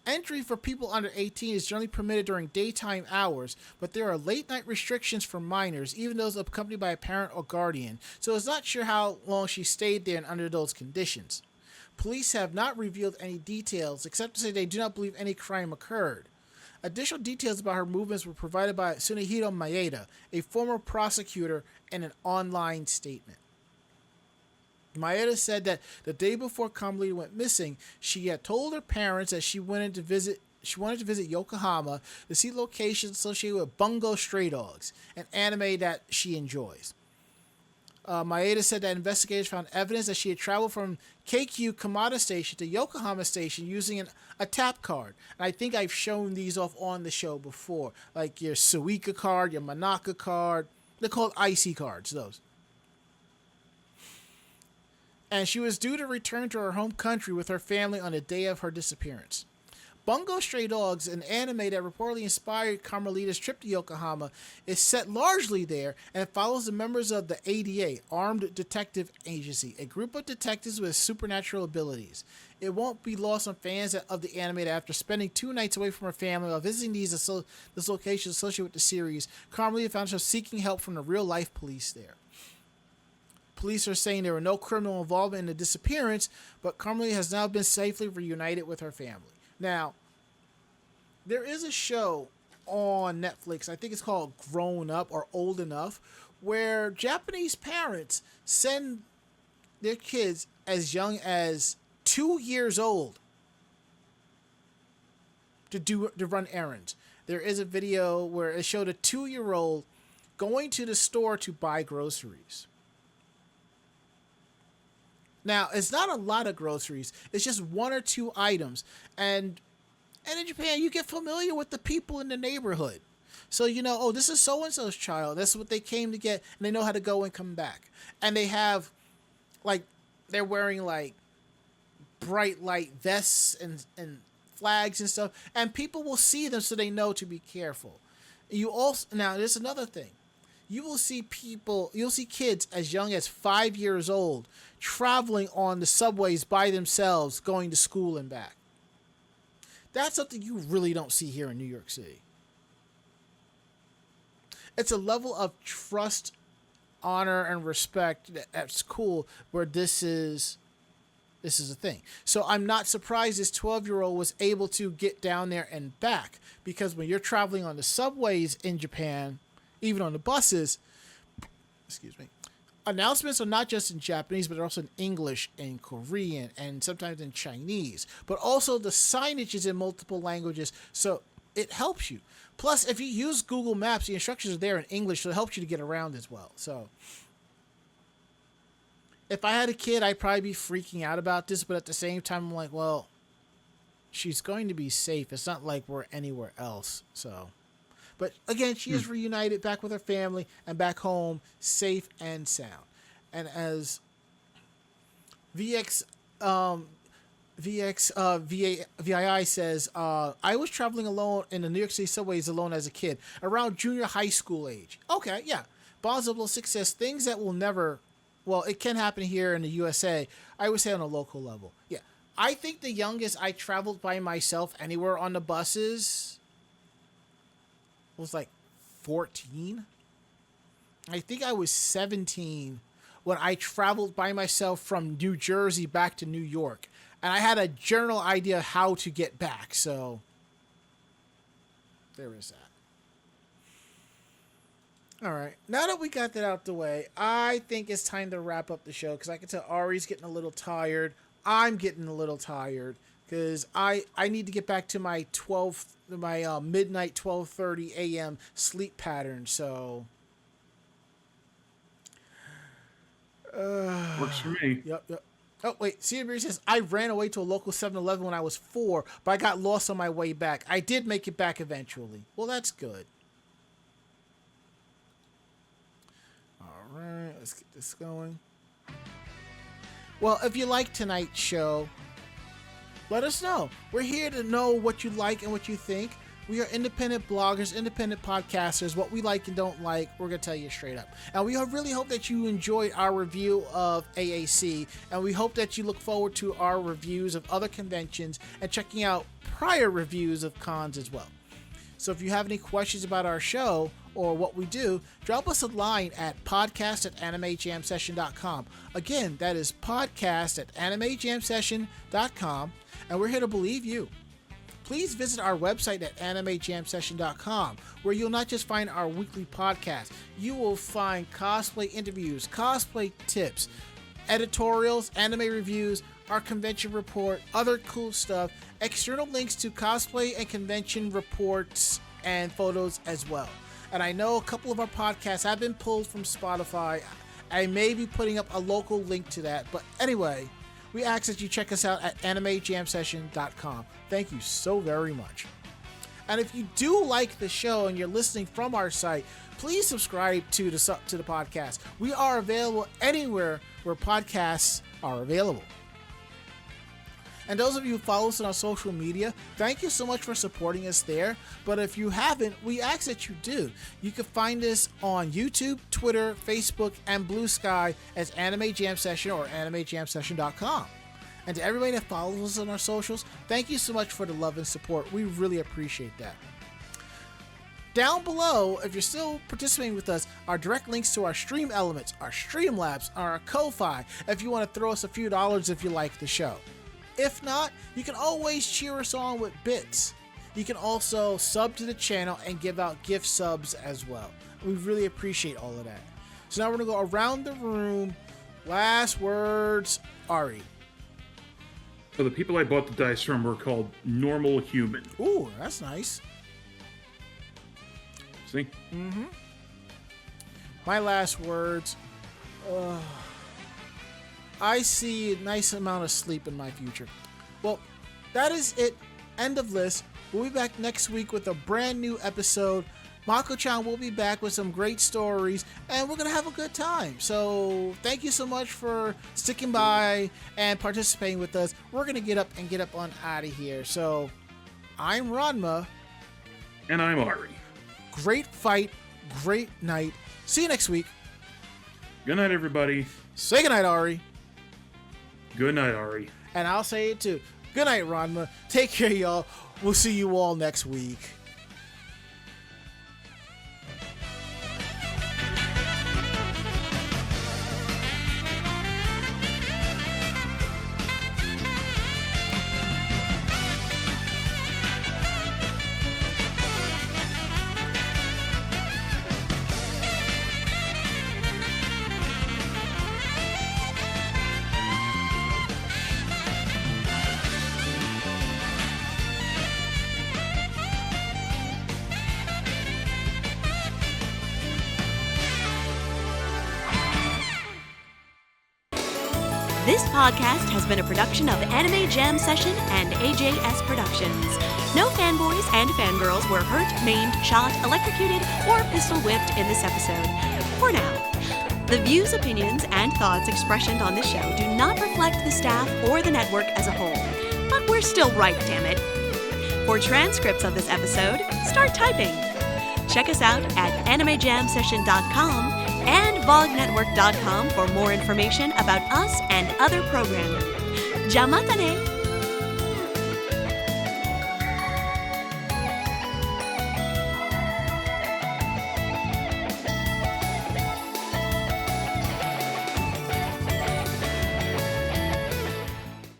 Entry for people under 18 is generally permitted during daytime hours, but there are late-night restrictions for minors, even those accompanied by a parent or guardian, so it's not sure how long she stayed there and under those conditions. Police have not revealed any details, except to say they do not believe any crime occurred. Additional details about her movements were provided by Tsunehiro Maeda, a former prosecutor, in an online statement. Maeda said that the day before Carmelita went missing, she had told her parents that she wanted to visit Yokohama to see locations associated with Bungo Stray Dogs, an anime that she enjoys. Maeda said that investigators found evidence that she had traveled from Keikyu Kamada Station to Yokohama Station using a tap card. And I think I've shown these off on the show before, like your Suica card, your Manaka card. They're called IC cards, those. And she was due to return to her home country with her family on the day of her disappearance. Bungo Stray Dogs, an anime that reportedly inspired Carmelita's trip to Yokohama, is set largely there and follows the members of the ADA, Armed Detective Agency, a group of detectives with supernatural abilities. It won't be lost on fans of the anime that after spending 2 nights away from her family while visiting this location associated with the series, Carmelita found herself seeking help from the real-life police there. Police are saying there were no criminal involvement in the disappearance, but Carmelita has now been safely reunited with her family. Now, there is a show on Netflix, I think it's called Grown Up or Old Enough, where Japanese parents send their kids as young as 2 years old to run errands. There is a video where it showed a 2-year-old going to the store to buy groceries. Now, it's not a lot of groceries. It's just 1 or 2 items. And in Japan, you get familiar with the people in the neighborhood. So, oh, this is so-and-so's child. That's what they came to get. And they know how to go and come back. And they have, they're wearing, bright light vests and flags and stuff. And people will see them so they know to be careful. Now, there's another thing. You'll see kids as young as 5 years old traveling on the subways by themselves, going to school and back. That's something you really don't see here in New York City. It's a level of trust, honor, and respect that's cool where this is a thing. So I'm not surprised this 12-year-old was able to get down there and back, because when you're traveling on the subways in Japan, even on the buses, announcements are not just in Japanese, but they're also in English and Korean and sometimes in Chinese. But also the signage is in multiple languages, so it helps you. Plus, if you use Google Maps, the instructions are there in English, so it helps you to get around as well. So if I had a kid, I'd probably be freaking out about this, but at the same time, I'm like, well, she's going to be safe. It's not like we're anywhere else, so... But again, she is reunited back with her family and back home, safe and sound. And as VII says, I was traveling alone in the New York City subways alone as a kid, around junior high school age. Okay, yeah. Bonzable success, things that will never, well, it can happen here in the USA, I would say on a local level. Yeah. I think the youngest I traveled by myself anywhere on the buses was like 14. I think I was 17 when I traveled by myself from New Jersey back to New York. And I had a general idea how to get back. So there is that. All right. Now that we got that out the way, I think it's time to wrap up the show because I can tell Ari's getting a little tired. I'm getting a little tired because I need to get back to my midnight 12:30 a.m. sleep pattern. So works for me. Yep. Oh, wait. CW says, I ran away to a local 7-Eleven when I was 4, but I got lost on my way back. I did make it back eventually. Well, that's good. All right. Let's get this going. Well, if you like tonight's show, let us know. We're here to know what you like and what you think. We are independent bloggers, independent podcasters. What we like and don't like, we're going to tell you straight up. And we really hope that you enjoyed our review of AAC. And we hope that you look forward to our reviews of other conventions and checking out prior reviews of cons as well. So if you have any questions about our show or what we do, drop us a line at podcast@animejamsession.com. Again, that is podcast@animejamsession.com. And we're here to believe you. Please visit our website at animejamsession.com, where you'll not just find our weekly podcast, you will find cosplay interviews, cosplay tips, editorials, anime reviews, our convention report, other cool stuff, external links to cosplay and convention reports and photos as well. And I know a couple of our podcasts have been pulled from Spotify. I may be putting up a local link to that, but anyway, we ask that you check us out at animejamsession.com. Thank you so very much. And if you do like the show and you're listening from our site, please subscribe to the podcast. We are available anywhere where podcasts are available. And those of you who follow us on our social media, thank you so much for supporting us there. But if you haven't, we ask that you do. You can find us on YouTube, Twitter, Facebook, and Blue Sky as Anime Jam Session or animejamsession.com. And to everybody that follows us on our socials, thank you so much for the love and support. We really appreciate that. Down below, if you're still participating with us, are direct links to our stream elements, our Streamlabs, our Ko-Fi, if you want to throw us a few dollars if you like the show. If not, you can always cheer us on with bits. You can also sub to the channel and give out gift subs as well. We really appreciate all of that. So now we're going to go around the room. Last words, Ari. So the people I bought the dice from were called Normal Human. Ooh, that's nice. See? Mm-hmm. My last words. I see a nice amount of sleep in my future. Well, that is it. End of list. We'll be back next week with a brand new episode. Mako-chan will be back with some great stories, and we're going to have a good time. So thank you so much for sticking by and participating with us. We're going to get up on out of here. So I'm Ranma. And I'm Ari. Great fight. Great night. See you next week. Good night, everybody. Say goodnight, Ari. Good night, Ari. And I'll say it too. Good night, Ranma. Take care, y'all. We'll see you all next week. This podcast has been a production of Anime Jam Session and AJS Productions. No fanboys and fangirls were hurt, maimed, shot, electrocuted, or pistol whipped in this episode. For now. The views, opinions, and thoughts expressed on this show do not reflect the staff or the network as a whole. But we're still right, damn it. For transcripts of this episode, start typing. Check us out at animejamsession.com and vognetwork.com for more information about us and other programming. Jamatane!